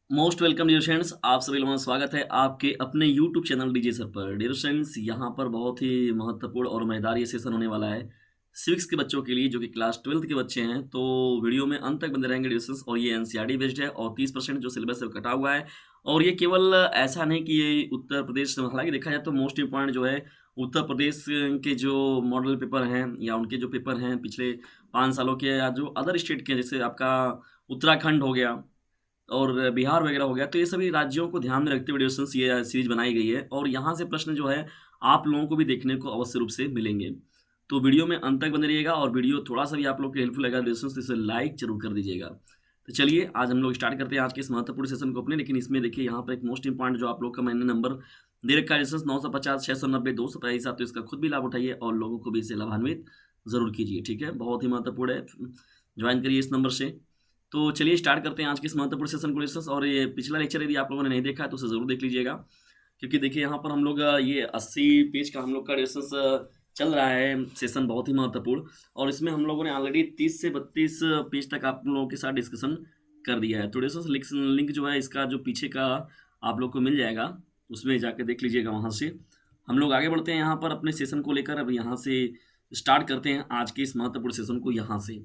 Most welcome dear friends, आप सभी लोगों का स्वागत है आपके अपने यूट्यूब चैनल डीजे सर पर। डियर फ्रेंड्स, यहाँ पर बहुत ही महत्वपूर्ण और मजेदार ये सेशन होने वाला है सिविक्स के बच्चों के लिए, जो कि क्लास 12th के बच्चे हैं। तो वीडियो में अंत तक बने रहेंगे डियर फ्रेंड्स। और ये एनसीईआरटी बेस्ड है और 30% जो सिलेबस है वो कटा हुआ है। और ये केवल ऐसा नहीं कि ये उत्तर प्रदेश, हालांकि देखा जाए तो मोस्ट इंपॉर्टेंट जो है उत्तर प्रदेश के जो मॉडल पेपर हैं या उनके जो पेपर हैं पिछले 5 सालों के, या जो अदर स्टेट के जैसे आपका उत्तराखंड हो गया और बिहार वगैरह हो गया, तो ये सभी राज्यों को ध्यान में रखते हुए डिस्कशंस ये सीरीज बनाई गई है। और यहाँ से प्रश्न जो है आप लोगों को भी देखने को अवश्य रूप से मिलेंगे। तो वीडियो में अंत तक बने रहिएगा और वीडियो थोड़ा सा भी आप लोग को हेल्पफुल लगा डिस्कशंस तो इसे लाइक जरूर कर दीजिएगा। तो चलिए आज हम लोग स्टार्ट करते हैं आज के इस महत्वपूर्ण सेशन को अपने। लेकिन इसमें देखिए यहाँ पर एक मोस्ट इंपॉर्टेंट जो आप लोग का मैंने नंबर दे रखा है डिस्कशंस 950 690 200 हिसाब, तो इसका खुद भी लाभ उठाइए और लोगों को भी इसे लाभान्वित जरूर कीजिए। ठीक है, बहुत ही महत्वपूर्ण है, ज्वाइन करिए इस नंबर से। तो चलिए स्टार्ट करते हैं आज के इस महत्वपूर्ण सेशन को डिस्कस। और ये पिछला लेक्चर यदि आप लोगों ने नहीं देखा है तो उसे ज़रूर देख लीजिएगा, क्योंकि देखिए यहाँ पर हम लोग ये 80 पेज का हम लोग का डिस्कस चल रहा है सेशन, बहुत ही महत्वपूर्ण। और इसमें हम लोगों ने ऑलरेडी 30 से 32 पेज तक आप लोगों के साथ डिस्कशन कर दिया है। तो डिस्कस लिंक जो है इसका जो पीछे का आप लोग को मिल जाएगा, उसमें जाकर देख लीजिएगा। वहाँ से हम लोग आगे बढ़ते हैं यहाँ पर अपने सेशन को लेकर। अब यहाँ से स्टार्ट करते हैं आज के इस महत्वपूर्ण सेशन को। यहाँ से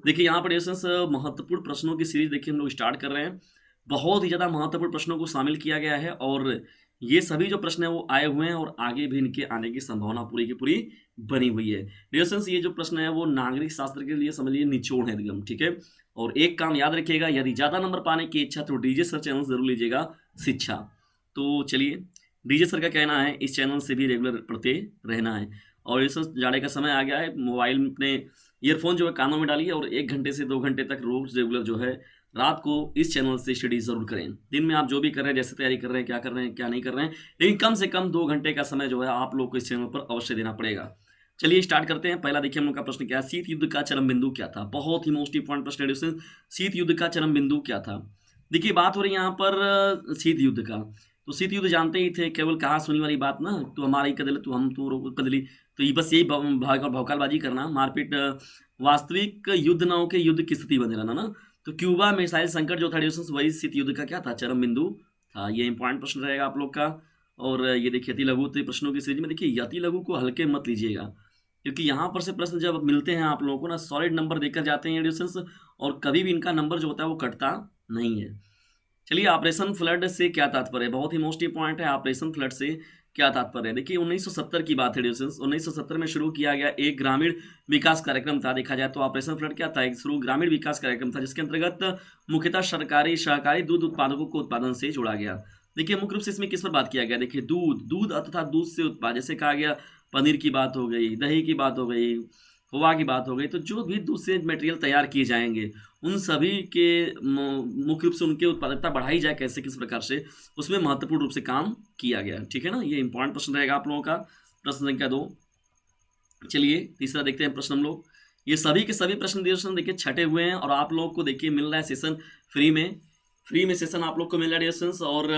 देखिए यहाँ पर डिस्कस महत्वपूर्ण प्रश्नों की सीरीज देखिए हम लोग स्टार्ट कर रहे हैं। बहुत ही ज़्यादा महत्वपूर्ण प्रश्नों को शामिल किया गया है और ये सभी जो प्रश्न है वो आए हुए हैं और आगे भी इनके आने की संभावना पूरी की पूरी बनी हुई है। डिस्कस ये जो प्रश्न है वो नागरिक शास्त्र के लिए समझिए निचोड़ है एकदम। ठीक है, और एक काम याद रखिएगा, यदि ज़्यादा नंबर पाने की इच्छा तो डीजे सर चैनल जरूर लीजिएगा शिक्षा। तो चलिए, डीजे सर का कहना है इस चैनल से भी रेगुलर पढ़ते रहना है। और इस जाड़े का समय आ गया है, मोबाइल में अपने ईयरफोन जो है कानों में डालिए और 1 घंटे से 2 घंटे तक रोज रेगुलर जो है रात को इस चैनल से स्टडी जरूर करें। दिन में आप जो भी कर रहे हैं, जैसे तैयारी कर रहे हैं, क्या कर रहे हैं क्या नहीं कर रहे हैं, लेकिन कम से कम 2 घंटे का समय जो है आप लोग को इस चैनल पर अवश्य देना पड़ेगा। चलिए स्टार्ट करते हैं। पहला देखिए हम लोग का प्रश्न क्या है, शीत युद्ध का चरम बिंदु क्या था। बहुत ही मोस्ट इंपॉर्टेंट प्रश्न है। शीत युद्ध का चरम बिंदु क्या था। देखिए बात हो रही है यहाँ पर शीत युद्ध का। तो शीत युद्ध जानते ही थे, केवल कहा सुनी वाली बात ना, तो हमारी कदली तो हम तो कदली, तो ये बस यही भौकालबाजी करना, मारपीट। वास्तविक युद्ध न हो के युद्ध की स्थिति बने रहना ना। तो क्यूबा मिसाइल संकट जो था वही शीत युद्ध का क्या था, चरम बिंदु था। ये इंपॉर्टेंट प्रश्न रहेगा आप लोग का। और ये देखिए अति लघु प्रश्नों की सीरीज में देखिए अति लघु को हल्के मत लीजिएगा, क्योंकि यहाँ पर से प्रश्न जब मिलते हैं आप लोगों को ना सॉलिड नंबर देकर जाते हैं एडिशंस, और कभी भी इनका नंबर जो होता है वो कटता नहीं है। चलिए, ऑपरेशन फ्लड से क्या तात्पर्य है, बहुत ही मोस्ट इंपॉर्टेंट है। ऑपरेशन फ्लड से क्या तात्पर्य है, देखिए 1970 की बात है डिस्टेंस। 1970 में शुरू किया गया एक ग्रामीण विकास कार्यक्रम था। देखा जाए तो ऑपरेशन फ्लड क्या था, एक शुरू ग्रामीण विकास कार्यक्रम था, जिसके अंतर्गत मुख्यतः सरकारी सहकारी दूध उत्पादकों को उत्पादन से जोड़ा गया। देखिए मुख्य रूप से इसमें किस पर बात किया गया, देखिए दूध दूध तथा दूध से उत्पाद, जैसे कहा गया पनीर की बात हो गई, दही की बात हो गई, खोआ की बात हो गई। तो जो भी दूध से मटेरियल तैयार किए जाएंगे उन सभी के मुख्य रूप से उनकी उत्पादकता बढ़ाई जाए कैसे, किस प्रकार से, उसमें महत्वपूर्ण रूप से काम किया गया। ठीक है ना, ये इंपॉर्टेंट प्रश्न रहेगा आप लोगों का। प्रश्न संख्या 2। चलिए तीसरा देखते हैं प्रश्न हम लोग। ये सभी के सभी प्रश्न देखिए छटे हुए हैं और आप लोगों को देखिए मिल रहा है सेशन फ्री में सेशन आप लोग को मिल रहा है डिस्टेंस। और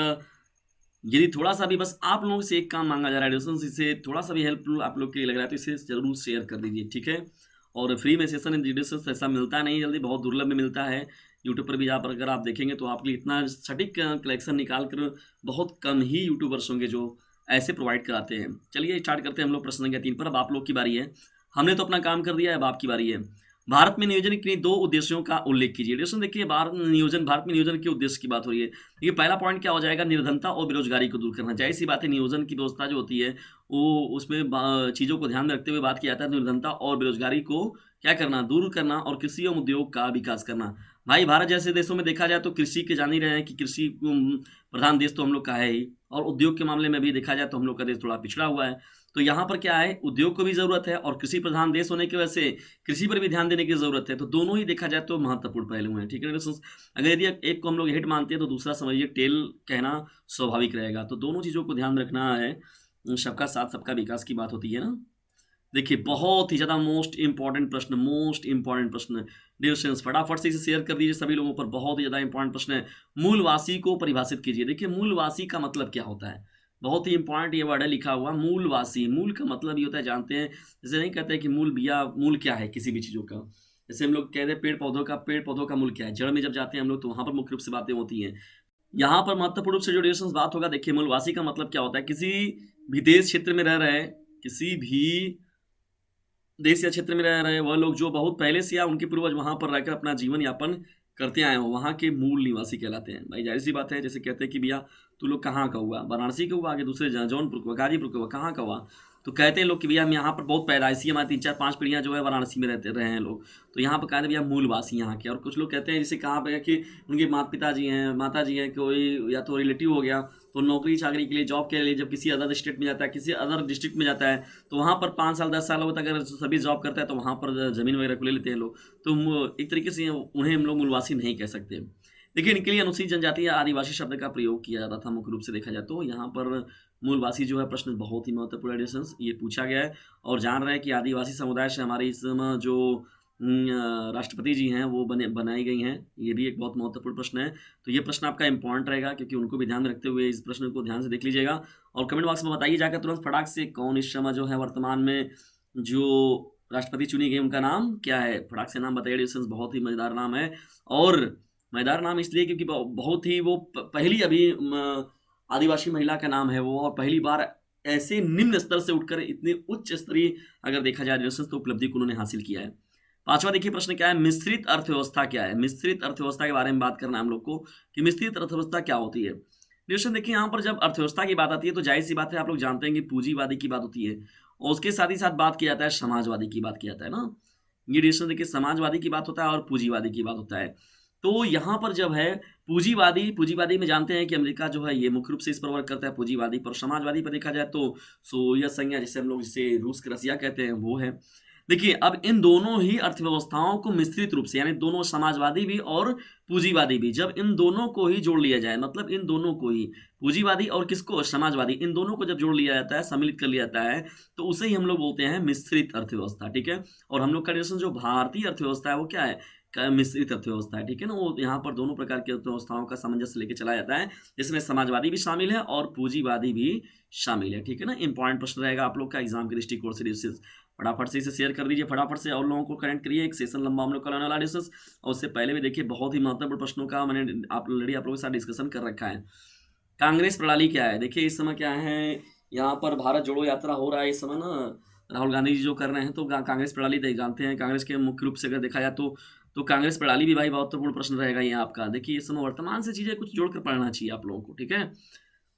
यदि थोड़ा सा भी बस आप लोगों से एक काम मांगा जा रहा है डिस्टेंस, इसे थोड़ा सा भी हेल्पफुल आप लोग के लिए लग रहा है तो इसे जरूर शेयर कर दीजिए। ठीक है, और फ्री में सेशन डिस्टेंस ऐसा मिलता नहीं जल्दी, बहुत दुर्लभ में मिलता है। यूट्यूब पर भी यहाँ पर अगर आप देखेंगे तो आपके लिए इतना सटीक कलेक्शन निकाल कर बहुत कम ही यूट्यूबर्स होंगे जो ऐसे प्रोवाइड कराते हैं। चलिए स्टार्ट करते हैं हम लोग प्रश्न संख्या 3 पर। अब आप लोग की बारी है, हमने तो अपना काम कर दिया है, अब आपकी बारी है। भारत में नियोजन के 2 उद्देश्यों का उल्लेख कीजिए। दोस्तों देखिए भारत में नियोजन के उद्देश्य की बात हो रही है। ये पहला पॉइंट क्या हो जाएगा, निर्धनता और बेरोजगारी को दूर करना। जाहिर सी बात है, नियोजन की व्यवस्था जो होती है वो उसमें चीज़ों को ध्यान में रखते हुए बात किया जाता है। निर्धनता और बेरोजगारी को क्या करना, दूर करना, और कृषि एवं उद्योग का विकास करना। भाई भारत जैसे देशों में देखा जाए तो कृषि के जान ही रहे हैं कि कृषि प्रधान देश तो हम लोग का है ही, और उद्योग के मामले में भी देखा जाए तो हम लोग का देश थोड़ा पिछड़ा हुआ है। तो यहाँ पर क्या है, उद्योग को भी ज़रूरत है और कृषि प्रधान देश होने की वजह से कृषि पर भी ध्यान देने की ज़रूरत है। तो दोनों ही देखा जाए तो महत्वपूर्ण पहलू हैं। ठीक है दोस्तों, अगर यदि एक को हम लोग हेड मानते हैं तो दूसरा समझिए टेल कहना स्वाभाविक रहेगा। तो दोनों चीज़ों को ध्यान रखना है, सबका साथ सबका विकास की बात होती है ना। देखिए बहुत ही ज़्यादा मोस्ट इंपॉर्टेंट प्रश्न डियर स्टूडेंट्स, फटाफट से इसे शेयर कर दीजिए सभी लोगों पर। बहुत ही ज़्यादा इंपॉर्टेंट प्रश्न है, मूलवासी को परिभाषित कीजिए। देखिए मूलवासी का मतलब क्या होता है, बहुत ही इंपॉर्टेंट ये वर्ड है लिखा हुआ, मूलवासी। मूल का मतलब ये होता है, जानते हैं, जैसे नहीं कहते हैं कि मूल बिया, मूल क्या है किसी भी चीज़ों का। जैसे हम लोग कहते हैं पेड़ पौधों का मूल क्या है, जड़ में जब जाते हैं हम लोग तो वहाँ पर मुख्य रूप से बातें होती हैं। यहाँ पर महत्वपूर्ण रूप से जो डिस्कशन बात होगा, देखिए मूलवासी का मतलब क्या होता है, किसी भी देश क्षेत्र में रह रहे, किसी भी देश या क्षेत्र में रह रहे वह लोग जो बहुत पहले से या उनके पूर्वज वहां पर रहकर अपना जीवन यापन करते आए हो, वहां के मूल निवासी कहलाते हैं। भाई जाहिर सी बात है, जैसे कहते हैं कि भैया तू लोग कहाँ का हुआ, वाराणसी का हुआ, आगे दूसरे जौनपुर का हुआ, गाजीपुर का हुआ, कहाँ का हुआ, तो कहते हैं लोग कि भैया हम यहाँ पर बहुत पैदाइशी हमारी 3 4 5 पीढ़ियाँ जो है वाराणसी में रहते रहे हैं लोग, तो यहाँ पर कहते हैं भैया मूलवासी यहाँ के। और कुछ लोग कहते हैं जैसे कहाँ पे कि उनके माता पिताजी हैं, माता जी हैं, कोई या तो रिलेटिव हो गया, तो नौकरी चाकरी के लिए, जॉब के लिए जब किसी अदर स्टेट में जाता है, किसी अदर डिस्ट्रिक्ट में जाता है, तो वहाँ पर 5 साल 10 साल होता है, अगर सभी जॉब करता है तो वहाँ पर ज़मीन वगैरह को ले लेते हैं लोग। तो एक तरीके से उन्हें हम लोग मूलवासी नहीं कह सकते। देखिए इनके लिए अनुसूचित जनजाति या आदिवासी शब्द का प्रयोग किया जाता था मुख्य रूप से देखा जाए तो। यहाँ पर मूलवासी जो है प्रश्न बहुत ही महत्वपूर्ण एडिशंस ये पूछा गया है, और जान रहे हैं कि आदिवासी समुदाय से हमारे इस जो राष्ट्रपति जी हैं वो बनाई गई हैं, ये भी एक बहुत महत्वपूर्ण प्रश्न है। तो ये प्रश्न आपका इंपॉर्टेंट रहेगा, क्योंकि उनको भी ध्यान में रखते हुए इस प्रश्न को ध्यान से देख लीजिएगा। और कमेंट बॉक्स में बताइए जाकर तुरंत फटाक से, कौन इस समय जो है वर्तमान में जो राष्ट्रपति चुनी गई उनका नाम क्या है, फटाक से नाम बताइए। डिस्टेंस बहुत ही मजेदार नाम है, और मजेदार नाम इसलिए क्योंकि बहुत ही वो पहली अभी आदिवासी महिला का नाम है वो, और पहली बार ऐसे निम्न स्तर से उठकर इतने उच्च स्तरीय अगर देखा जाए तो उपलब्धि को उन्होंने हासिल किया है। पांचवा देखिए प्रश्न क्या है, मिश्रित अर्थव्यवस्था क्या है। मिश्रित अर्थव्यवस्था के बारे में बात करना है हम लोग को कि मिश्रित अर्थव्यवस्था क्या होती है। निश्चय देखिए, यहाँ पर जब अर्थव्यवस्था की बात आती है तो जाहिर सी बात है, आप लोग जानते हैं कि पूंजीवादी की बात होती है, और उसके साथ ही साथ बात किया जाता है समाजवादी की बात किया जाता है ना। ये डिसीजन देखिए, समाजवादी की बात होता है और पूंजीवादी की बात होता है। तो यहाँ पर जब है पूंजीवादी में जानते हैं कि अमेरिका जो है ये मुख्य रूप से इस पर वर्क करता है पूंजीवादी पर। समाजवादी पर देखा जाए तो सोवियत संघ, जिसे हम लोग जिसे रूस के रसिया कहते हैं, वो है। देखिए अब इन दोनों ही अर्थव्यवस्थाओं को मिश्रित रूप से, यानी दोनों समाजवादी भी और पूंजीवादी भी, जब इन दोनों को ही जोड़ लिया जाए, मतलब इन दोनों को ही, पूंजीवादी और किसको, समाजवादी, इन दोनों को जब जोड़ लिया जाता है, सम्मिलित कर लिया जाता है, तो उसे ही हम लोग बोलते हैं मिश्रित अर्थव्यवस्था। ठीक है, और हम लोग का डिस्कशन जो भारतीय अर्थव्यवस्था है वो क्या है, मिश्रित अर्थव्यवस्था है। ठीक है ना, वो यहाँ पर दोनों प्रकार की अर्थव्यवस्थाओं का सामंजस्य लेके चला जाता है, जिसमें समाजवादी भी शामिल है और पूंजीवादी भी शामिल है। ठीक है ना, इंपॉर्टेंट प्रश्न रहेगा आप लोग का एग्जाम के दृष्टिकोण से। फटाफट से इसे शेयर कर दीजिए, फटाफट से और लोगों को कनेक्ट करिए। एक सेशन लंबा हम लोग कराने वाला डिस्कस, और उससे पहले भी देखिए बहुत ही महत्वपूर्ण प्रश्नों का मैंने ऑलरेडी आप लोगों के साथ डिस्कशन कर रखा है। कांग्रेस प्रणाली क्या है, देखिए इस समय क्या है, यहाँ पर भारत जोड़ो यात्रा हो रहा है इस समय ना, राहुल गांधी जी जो कर रहे हैं, तो कांग्रेस प्रणाली जानते हैं कांग्रेस के मुख्य रूप से अगर देखा जाए तो कांग्रेस प्रणाली भी भाई महत्वपूर्ण प्रश्न रहेगा ये आपका। देखिए इस समय वर्तमान से चीजें कुछ जोड़कर पढ़ना चाहिए आप लोगों को। ठीक है,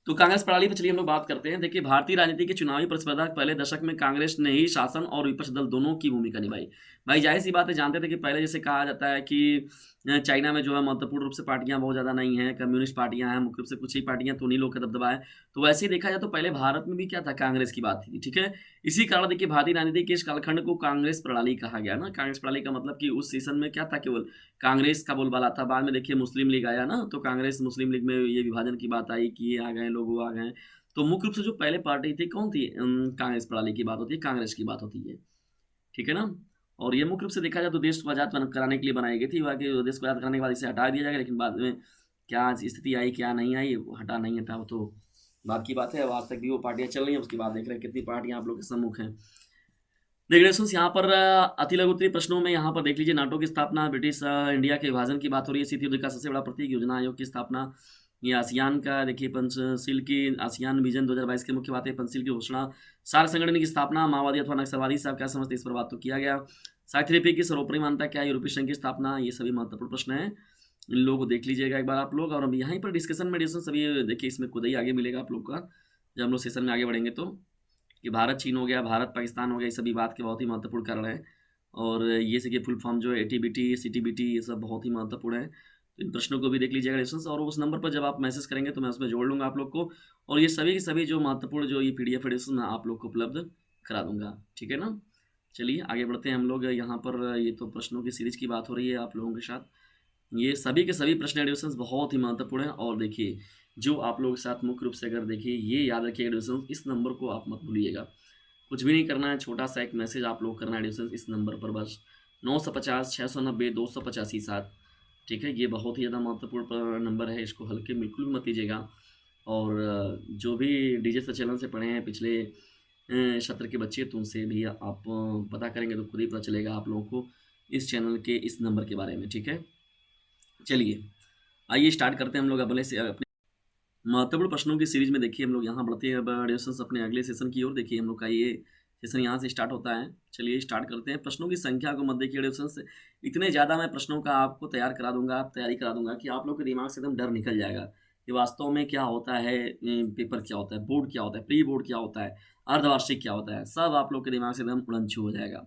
तो कांग्रेस प्रणाली पर चलिए हम लोग बात करते हैं। देखिए भारतीय राजनीति के चुनावी प्रतिस्पर्धा के पहले दशक में कांग्रेस ने ही शासन और विपक्ष दल दोनों की भूमिका निभाई। भाई जाहिर सी बात है, जानते थे कि पहले जैसे कहा जाता है कि चाइना में जो है महत्वपूर्ण रूप से पार्टियां बहुत ज़्यादा नहीं हैं, कम्युनिस्ट पार्टियां हैं, मुख्य रूप से कुछ ही पार्टियां, तो उन्हीं लोग का दबदबा है। तो वैसे ही देखा जाए तो पहले भारत में भी क्या था, कांग्रेस की बात थी। ठीक है, इसी कारण देखिए भारतीय राजनीति के इस कालखंड को कांग्रेस प्रणाली कहा गया ना। कांग्रेस प्रणाली का मतलब कि उस सेशन में क्या था, केवल कांग्रेस का बोलबाला था। बाद में देखिए मुस्लिम लीग आया ना, तो कांग्रेस मुस्लिम लीग में ये विभाजन की बात आई कि ये आ गए लोग, वो आ गए। तो मुख्य रूप से जो पहले पार्टी थी कौन थी, कांग्रेस प्रणाली की बात होती है, कांग्रेस की बात होती है। ठीक है ना, और ये मुख्य रूप से देखा जाए तो देश को आज़ाद कराने के लिए बनाई गई थी। बाकी देश को आज़ाद कराने के बाद इसे हटा दिया जाएगा, लेकिन बाद में क्या स्थिति आई क्या नहीं आई, हटा नहीं हटा वो तो बात की बात है। अब आज तक भी वो पार्टियां चल रही हैं, उसके बाद देख रहे हैं कितनी पार्टियां आप लोग के सम्मुख हैं। रेगुलेशंस यहाँ पर अति लघु उत्तरीय प्रश्नों में यहाँ पर देख लीजिए, नाटो की स्थापना, ब्रिटिश इंडिया के विभाजन की बात हो रही है, शीत युद्ध का सबसे बड़ा प्रतीक, योजना आयोग की स्थापना, ये आसियान का देखिए पंचशील की आसियान विजन 2022 की मुख्य बात है, पंचशील की घोषणा, सार्क संगठन की स्थापना, माओवादी अथवा नक्सलवादी साहब क्या समझते इस पर बात तो किया गया। साइथ्रेपी की सर्वोपरि मान्यता क्या, यूरोपीय संघ की स्थापना, ये सभी महत्वपूर्ण प्रश्न हैं, इन लोगों को देख लीजिएगा एक बार आप लोग। और अब यहाँ पर डिस्कशन में सभी देखिए, इसमें खुद ही आगे मिलेगा आप लोग का जब हम लोग सेशन में आगे बढ़ेंगे तो, कि भारत चीन हो गया, भारत पाकिस्तान हो गया, ये सभी बात के बहुत ही महत्वपूर्ण कारण है। और ये से फुल फॉर्म जो है एटीबीटी, सीटीबीटी, ये सब बहुत ही महत्वपूर्ण है। तो इन प्रश्नों को भी देख लीजिएगा डिस्कशन, और उस नंबर पर जब आप मैसेज करेंगे तो मैं उसमें जोड़ लूँगा आप लोग को, और ये सभी के सभी जो महत्वपूर्ण जो ये पीडीएफ एडिशन मैं आप लोग को उपलब्ध करा दूंगा। ठीक है ना, चलिए आगे बढ़ते हैं हम लोग। यहाँ पर ये तो प्रश्नों की सीरीज की बात हो रही है आप लोगों के साथ, ये सभी के सभी प्रश्न एडिशंस बहुत ही महत्वपूर्ण है। और देखिए जो आप लोगों के साथ मुख्य रूप से अगर देखिए, ये याद रखिए एडिशन, इस नंबर को आप मत भूलिएगा, कुछ भी नहीं करना है, छोटा सा एक मैसेज आप लोग करना है एडिशन इस नंबर पर बस, 950 690 285 7। ठीक है, ये बहुत ही ज़्यादा महत्वपूर्ण नंबर है, इसको हल्के बिल्कुल भी मत लीजिएगा। और जो भी डीजे चैनल से पढ़े हैं पिछले सत्र के बच्चे, तो उनसे भी आप पता करेंगे तो खुद ही पता चलेगा आप लोगों को इस चैनल के इस नंबर के बारे में। ठीक है, चलिए आइए स्टार्ट करते हैं हम लोग अपने से अपने महत्वपूर्ण प्रश्नों की सीरीज में देखिए हम लोग यहाँ बढ़ते हैं अब डिस्कस अपने अगले सेशन की ओर। देखिए हम लोग का ये सेशन यहाँ से स्टार्ट होता है। चलिए स्टार्ट करते हैं। प्रश्नों की संख्या को मत देखिए डिस्कस, इतने ज़्यादा मैं प्रश्नों का आपको तैयार करा दूंगा, आप तैयारी करा दूंगा कि आप लोग के दिमाग से एकदम डर निकल जाएगा कि वास्तव में क्या होता है, पेपर क्या होता है, बोर्ड क्या होता है, प्री बोर्ड क्या होता है, अर्धवार्षिक क्या होता है, सब आप लोग के दिमाग से एकदम उड़नछू हो जाएगा।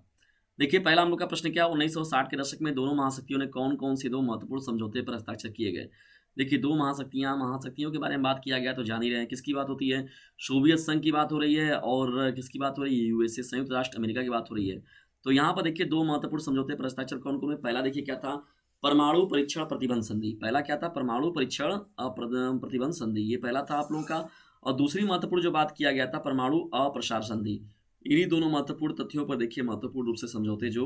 देखिए पहला हम लोग का प्रश्न क्या, 1960 के दशक में दोनों महाशक्तियों ने कौन कौन से दो महत्वपूर्ण समझौते पर हस्ताक्षर किए गए। देखिए दो महाशक्तियों के बारे में बात किया गया तो जान ही रहे हैं किसकी बात होती है, सोवियत संघ की बात हो रही है और किसकी बात हो रही है, यूएसए संयुक्त राष्ट्र अमेरिका की बात हो रही है। तो यहाँ पर देखिए दो महत्वपूर्ण समझौते पर हस्ताक्षर कौन कौन है। पहला देखिए क्या था, परमाणु परीक्षण प्रतिबंध संधि। पहला क्या था, परमाणु परीक्षण प्रतिबंध संधि, ये पहला था आप लोगों का। और दूसरी महत्वपूर्ण जो बात किया गया था, परमाणु अप्रसार संधि। इन्हीं दोनों महत्वपूर्ण तथ्यों पर देखिए महत्वपूर्ण रूप से समझौते जो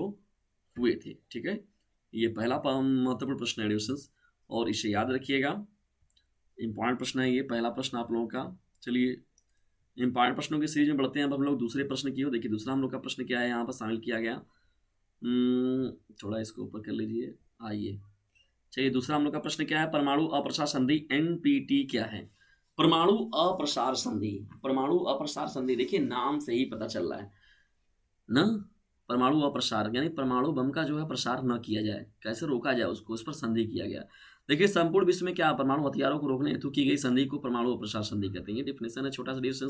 हुए थे। ठीक है, ये पहला महत्वपूर्ण प्रश्न है डिविजन्स, और इसे याद रखिएगा। इंपॉर्टेंट प्रश्न है ये, पहला प्रश्न आप लोगों का। चलिए इंपॉर्टेंट प्रश्नों की सीरीज में बढ़ते हैं। अब हम लोग दूसरे प्रश्न की ओर। देखिए दूसरा हम लोग का प्रश्न क्या है, यहाँ पर शामिल किया गया, थोड़ा इसको ऊपर कर लीजिए, आइए। चलिए दूसरा हम लोग का प्रश्न क्या है, परमाणु अप्रसार संधि एनपीटी क्या है। परमाणु अप्रसार संधि, परमाणु अप्रसार संधि देखिए नाम से ही पता चल रहा है ना, परमाणु अप्रसार यानी परमाणु बम का जो है प्रसार न किया जाए, कैसे रोका जाए उसको, उस पर संधि किया गया। देखिए संपूर्ण विश्व में क्या परमाणु हथियारों को रोकने हेतु की गई संधि को परमाणु अप्रसार संधि कहते हैं। ये डिफिनेशन है, छोटा सा डिफिनेशन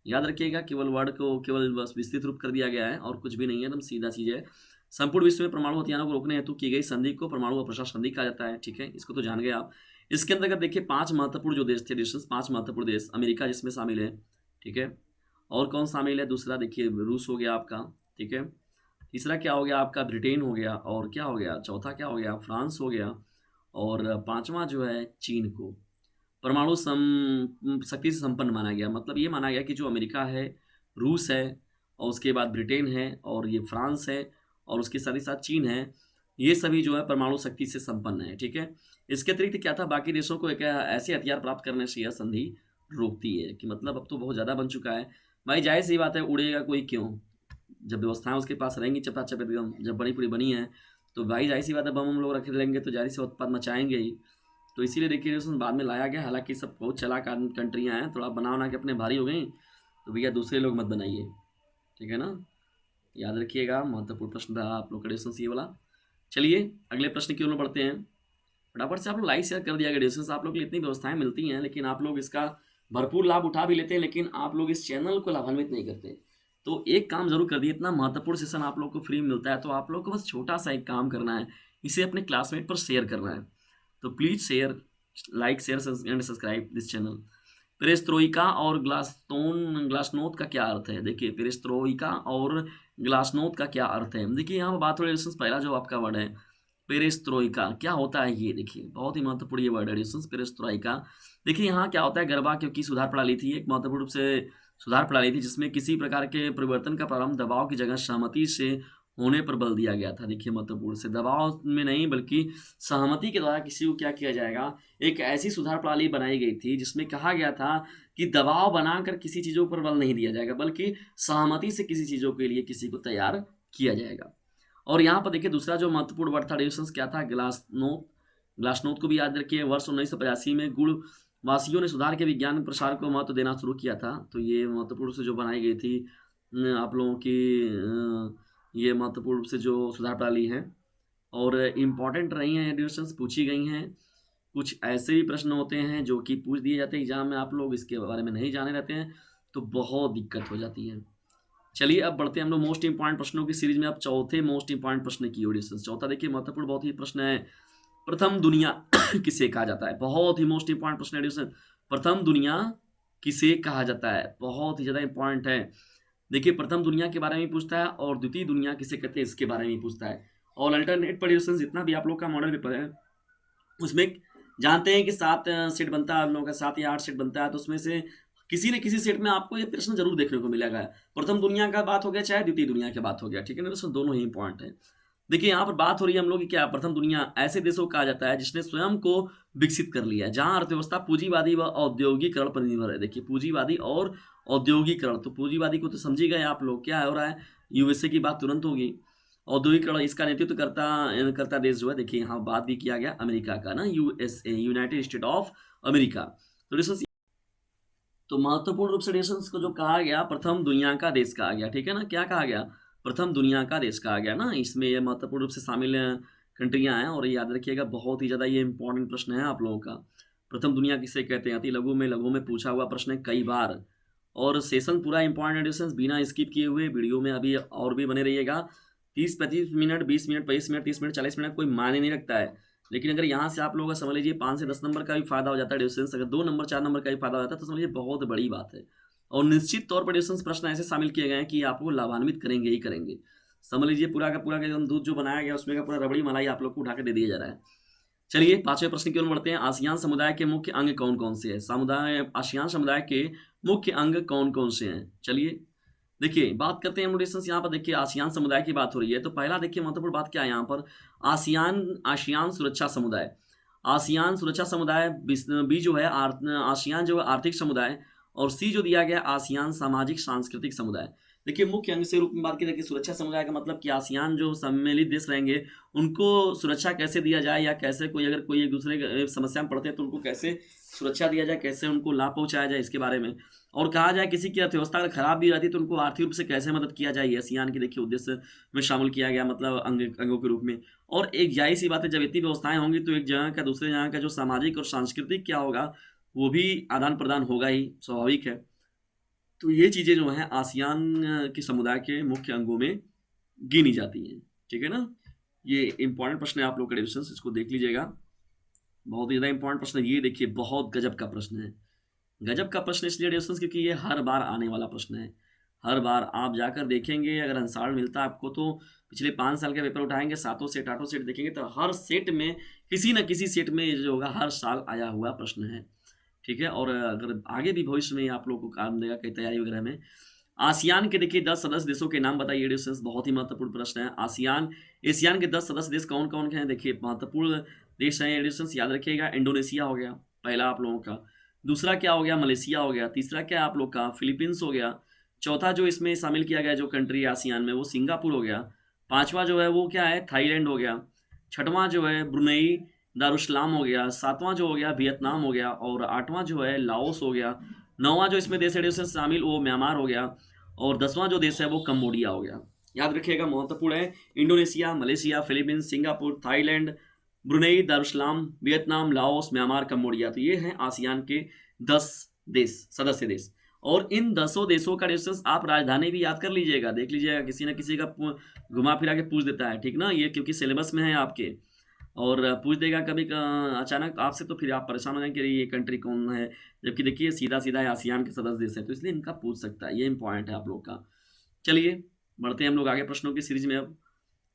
याद रखिएगा, केवल वर्ड को केवल बस विस्तृत रूप कर दिया गया है और कुछ भी नहीं है, एकदम सीधा चीज है। संपूर्ण विश्व में परमाणु हथियारों को रोकने हेतु की गई संधि को परमाणु अप्रसार संधि कहा जाता है। ठीक है, इसको तो जान गए आप। इसके अंतर्गत देखिए पांच महत्वपूर्ण जो देश थे, देश पांच महत्वपूर्ण देश, अमेरिका जिसमें शामिल है। ठीक है, और कौन शामिल है, दूसरा देखिए रूस हो गया आपका। ठीक है, तीसरा क्या हो गया आपका, ब्रिटेन हो गया, और क्या हो गया चौथा, क्या हो गया फ्रांस हो गया, और पांचवा जो है चीन को परमाणु शक्ति से संपन्न माना गया। मतलब ये माना गया कि जो अमेरिका है, रूस है, और उसके बाद ब्रिटेन है, और ये फ्रांस है, और उसके साथ ही साथ चीन है, ये सभी जो है परमाणु शक्ति से संपन्न है। ठीक है, इसके अतिरिक्त क्या था, बाकी देशों को एक ऐसे हथियार प्राप्त करने से यह संधि रोकती है कि मतलब अब तो बहुत ज़्यादा बन चुका है भाई, जाहिर सी बात है उड़ेगा कोई क्यों, जब व्यवस्थाएं उसके पास रहेंगी चपाचप एकदम, जब बड़ी पूरी बनी है तो भाई जाहिर सी बात है बम हम लोग रखे रहेंगे तो जाहिर से उत्पाद मचाएंगे ही। तो इसीलिए देखिए बाद में लाया गया, हालांकि सब बहुत चालाक कंट्रियाँ हैं, थोड़ा बना के अपने भारी हो गई, तो भैया दूसरे लोग मत बनाइए। ठीक है ना, याद रखिएगा, महत्वपूर्ण प्रश्न था आप लोग का डिस्कशन ये वाला। चलिए अगले प्रश्न की ओर बढ़ते हैं। फटाफट से आप लोग लाइक शेयर कर दिया गया डिस्कशन, आप लोग के लिए इतनी व्यवस्थाएं मिलती हैं लेकिन आप लोग इसका भरपूर लाभ उठा भी लेते हैं, लेकिन आप लोग इस चैनल को लाभान्वित नहीं करते। तो एक काम जरूर कर दिए, इतना महत्वपूर्ण सेशन आप लोग को फ्री में मिलता है तो आप लोग को बस छोटा सा एक काम करना है, इसे अपने क्लासमेट पर शेयर करना है। तो please share, like share and subscribe this channel. Perestroika और ग्लासनोद का क्या अर्थ है। देखिए पेरेस्ट्रोइका और ग्लासनोद का क्या अर्थ है। देखिए यहाँ पर बात हो रही है, पहला जो आपका वर्ड है पेरेस्ट्रोइका, क्या होता है ये, देखिए बहुत ही महत्वपूर्ण ये वर्ड है पेरेस्ट्रोइका। देखिए यहाँ क्या होता है, गर्भा क्योंकि सुधार प्रणाली थी, एक महत्वपूर्ण रूप से सुधार प्रणाली थी जिसमें किसी प्रकार के परिवर्तन का प्रारंभ दबाव की जगह सहमति से होने पर बल दिया गया था। देखिए महत्वपूर्ण से दबाव में नहीं बल्कि सहमति के द्वारा किसी को क्या किया जाएगा, एक ऐसी सुधार प्रणाली बनाई गई थी जिसमें कहा गया था कि दबाव बनाकर किसी चीज़ों पर बल नहीं दिया जाएगा बल्कि सहमति से किसी चीज़ों के लिए किसी को तैयार किया जाएगा। और यहाँ पर देखिए दूसरा जो महत्वपूर्ण वर्ड था डिविजन्स क्या था, ग्लासनोद। ग्लासनोद को भी याद रखिए, वर्ष 1985 में गुण वासियों ने सुधार के विज्ञान प्रसार को महत्व देना शुरू किया था। तो ये महत्वपूर्ण से जो बनाई गई थी आप लोगों की ये महत्वपूर्ण रूप से जो सुधार प्रणाली है और इम्पॉर्टेंट रही हैं डिविजन्स, पूछी गई हैं। कुछ ऐसे भी प्रश्न होते हैं जो कि पूछ दिए जाते हैं एग्जाम में, आप लोग इसके बारे में नहीं जाने रहते हैं तो बहुत दिक्कत हो जाती है। चलिए अब बढ़ते हैं हम लोग मोस्ट इंपॉर्टेंट प्रश्नों की सीरीज में। अब चौथे मोस्ट इंपॉर्टेंट प्रश्न की ओर। चौथा देखिए महत्वपूर्ण बहुत ही प्रश्न है, प्रथम दुनिया किसे कहा जाता है। बहुत ही मोस्ट इंपॉर्टेंट प्रश्न है, प्रथम दुनिया किसे कहा जाता है, बहुत ही ज़्यादा इंपॉर्टेंट है। देखिए प्रथम दुनिया के बारे में पूछता है और द्वितीय दुनिया किसे कहते हैं इसके बारे में पूछता है। और अल्टरनेट पर जितना भी आप लोग का मॉडल पेपर है उसमें जानते हैं कि 7 सेट बनता है, आप लोगों का 7 या 8 सेट बनता है, तो उसमें से किसी न किसी सेट में आपको ये प्रश्न जरूर देखने को मिलेगा। प्रथम दुनिया का बात हो गया चाहे द्वितीय दुनिया की बात हो गया, ठीक है ना दोस्तों, दोनों ही इंपॉर्टेंट है। देखिए यहाँ पर बात हो रही है हम लोग की क्या, प्रथम दुनिया ऐसे देशों को कहा जाता है जिसने स्वयं को विकसित कर लिया है, जहाँ अर्थव्यवस्था पूंजीवादी व औद्योगिकरण पर निर्भर है। देखिए पूंजीवादी और औद्योगिकरण, तो पूंजीवादी को तो समझी गए आप लोग, क्या हो रहा है, यूएसए की बात तुरंत होगी। औद्योगिकरण इसका नेतृत्व करता देश जो है, देखिए यहाँ बात भी किया गया अमेरिका का ना, USA, United state of America. तो तो महत्वपूर्ण रूप से डिस्कशन को जो कहा गया, प्रथम दुनिया का देश कहा गया, ठीक है ना। क्या कहा गया? प्रथम दुनिया का देश कहा गया ना। इसमें ये महत्वपूर्ण रूप से शामिल कंट्रियां हैं, और ये याद रखिएगा, बहुत ही ज़्यादा ये इंपॉर्टेंट प्रश्न है आप लोगों का। प्रथम दुनिया किसे कहते हैं? अति लघु में पूछा हुआ प्रश्न है कई बार, और सेशन पूरा इंपॉर्टेंट डिस्कशन बिना स्किप किए हुए वीडियो में अभी और भी बने रहिएगा। 30-35 minute, 20 minute, 25 minute, 30 minute, 40 minute कोई मायने नहीं रखता है। लेकिन अगर यहाँ से आप लोगों का समझ लीजिए 5 से 10 नंबर का भी फायदा हो जाता है डिस्टेंस, अगर 2 नंबर 4 नंबर का भी फायदा हो जाता है, तो समझिए बहुत बड़ी बात है। और निश्चित तौर पर डिस्टेंस प्रश्न ऐसे शामिल किए गए हैं कि आपको लाभान्वित करेंगे ही करेंगे। समझ लीजिए पूरा का पूरा एकदम दूध जो बनाया गया उसमें का पूरा रबड़ी मलाई आप लोग को उठा के दे दिया जा रहा है। चलिए 5वें प्रश्न की ओर बढ़ते हैं। आसियान समुदाय के मुख्य अंग कौन कौन से हैं? आसियान समुदाय के मुख्य अंग कौन कौन से हैं? चलिए देखिए, बात करते हैं हम डिस्टेंस। यहाँ पर देखिए आसियान समुदाय की बात हो रही है, तो पहला देखिए महत्वपूर्ण बात क्या है यहाँ पर, आसियान आसियान सुरक्षा समुदाय। आसियान सुरक्षा समुदाय, बी जो है आसियान जो है आर्थिक समुदाय, और सी जो दिया गया आसियान सामाजिक सांस्कृतिक समुदाय। देखिए मुख्य अंग से रूप में बात की जाए कि सुरक्षा समुदाय का मतलब कि आसियान जो सम्मिलित देश रहेंगे उनको सुरक्षा कैसे दिया जाए, या कैसे कोई अगर कोई एक दूसरे समस्या में पड़ते हैं तो उनको कैसे सुरक्षा दिया जाए, कैसे उनको लाभ पहुंचाया जाए, इसके बारे में। और कहा जाए किसी की अर्थव्यवस्था अगर खराब भी रहती है तो उनको आर्थिक रूप से कैसे मदद किया जाए, ये आसियान के देखिए उद्देश्य में शामिल किया गया, मतलब अंगों के रूप में। और एक जाहिर सी बात है, जब इतनी व्यवस्थाएं होंगी तो एक जगह का दूसरे जगह का जो सामाजिक और सांस्कृतिक क्या होगा, वो भी आदान प्रदान होगा ही, स्वाभाविक है। तो ये चीज़ें जो हैं आसियान के समुदाय के मुख्य अंगों में गिनी जाती हैं, ठीक है ना। ये इंपॉर्टेंट प्रश्न है आप लोग का डिस्कशन, इसको देख लीजिएगा, बहुत ही ज़्यादा इंपॉर्टेंट प्रश्न है ये। देखिए बहुत गजब का प्रश्न है, गजब का प्रश्न इसलिए डिस्कशन क्योंकि ये हर बार आने वाला प्रश्न है। हर बार आप जाकर देखेंगे, अगर आंसर मिलता है आपको तो पिछले 5 साल के पेपर उठाएंगे, 7 सेट 8 सेट देखेंगे तो हर सेट में किसी न किसी सेट में ये जो होगा हर साल आया हुआ प्रश्न है, ठीक है। और अगर आगे भी भविष्य में आप लोगों को काम देगा कई तैयारी वगैरह में। आसियान के देखिए 10 सदस्य देशों के नाम बताइए डिस्टेंस, बहुत ही महत्वपूर्ण प्रश्न है। एशियान के 10 सदस्य देश कौन कौन हैं? देखिए महत्वपूर्ण देश हैं डिस्टेंस, याद रखिएगा। इंडोनेशिया हो गया पहला आप लोगों का, दूसरा क्या हो गया मलेशिया हो गया, तीसरा क्या है आप लोग का फिलीपींस हो गया, चौथा जो इसमें शामिल किया गया जो कंट्री आसियान में वो सिंगापुर हो गया, पांचवा जो है वो क्या है थाईलैंड हो गया, छठवां जो है ब्रुनेई दारुसलाम हो गया, सातवां जो हो गया वियतनाम हो गया, और आठवां जो है लाओस हो गया, नौवां जो इसमें देश है शामिल वो म्यांमार हो गया, और 10वां जो देश है वो कम्बोडिया हो गया। याद रखिएगा महत्वपूर्ण है, Indonesia, Malaysia, Philippines, Singapore, Thailand, Brunei Darussalam, Vietnam, Laos, Myanmar, Cambodia. तो ये हैं आसियान के 10 देश, सदस्य देश। और इन 10 देशों का डिस्टेंस आप राजधानी भी याद कर लीजिएगा, देख लीजिएगा, किसी न किसी का घुमा फिरा के पूछ देता है, ठीक ना, ये क्योंकि सिलेबस में है आपके। और पूछ देगा कभी अचानक आपसे, तो फिर आप परेशान हो जाएंगे कि ये कंट्री कौन है, जबकि देखिए सीधा सीधा है आसियान के सदस्य देश है, तो इसलिए इनका पूछ सकता है, ये इंपॉर्टेंट है आप लोग का। चलिए बढ़ते हैं हम लोग आगे प्रश्नों की सीरीज में। अब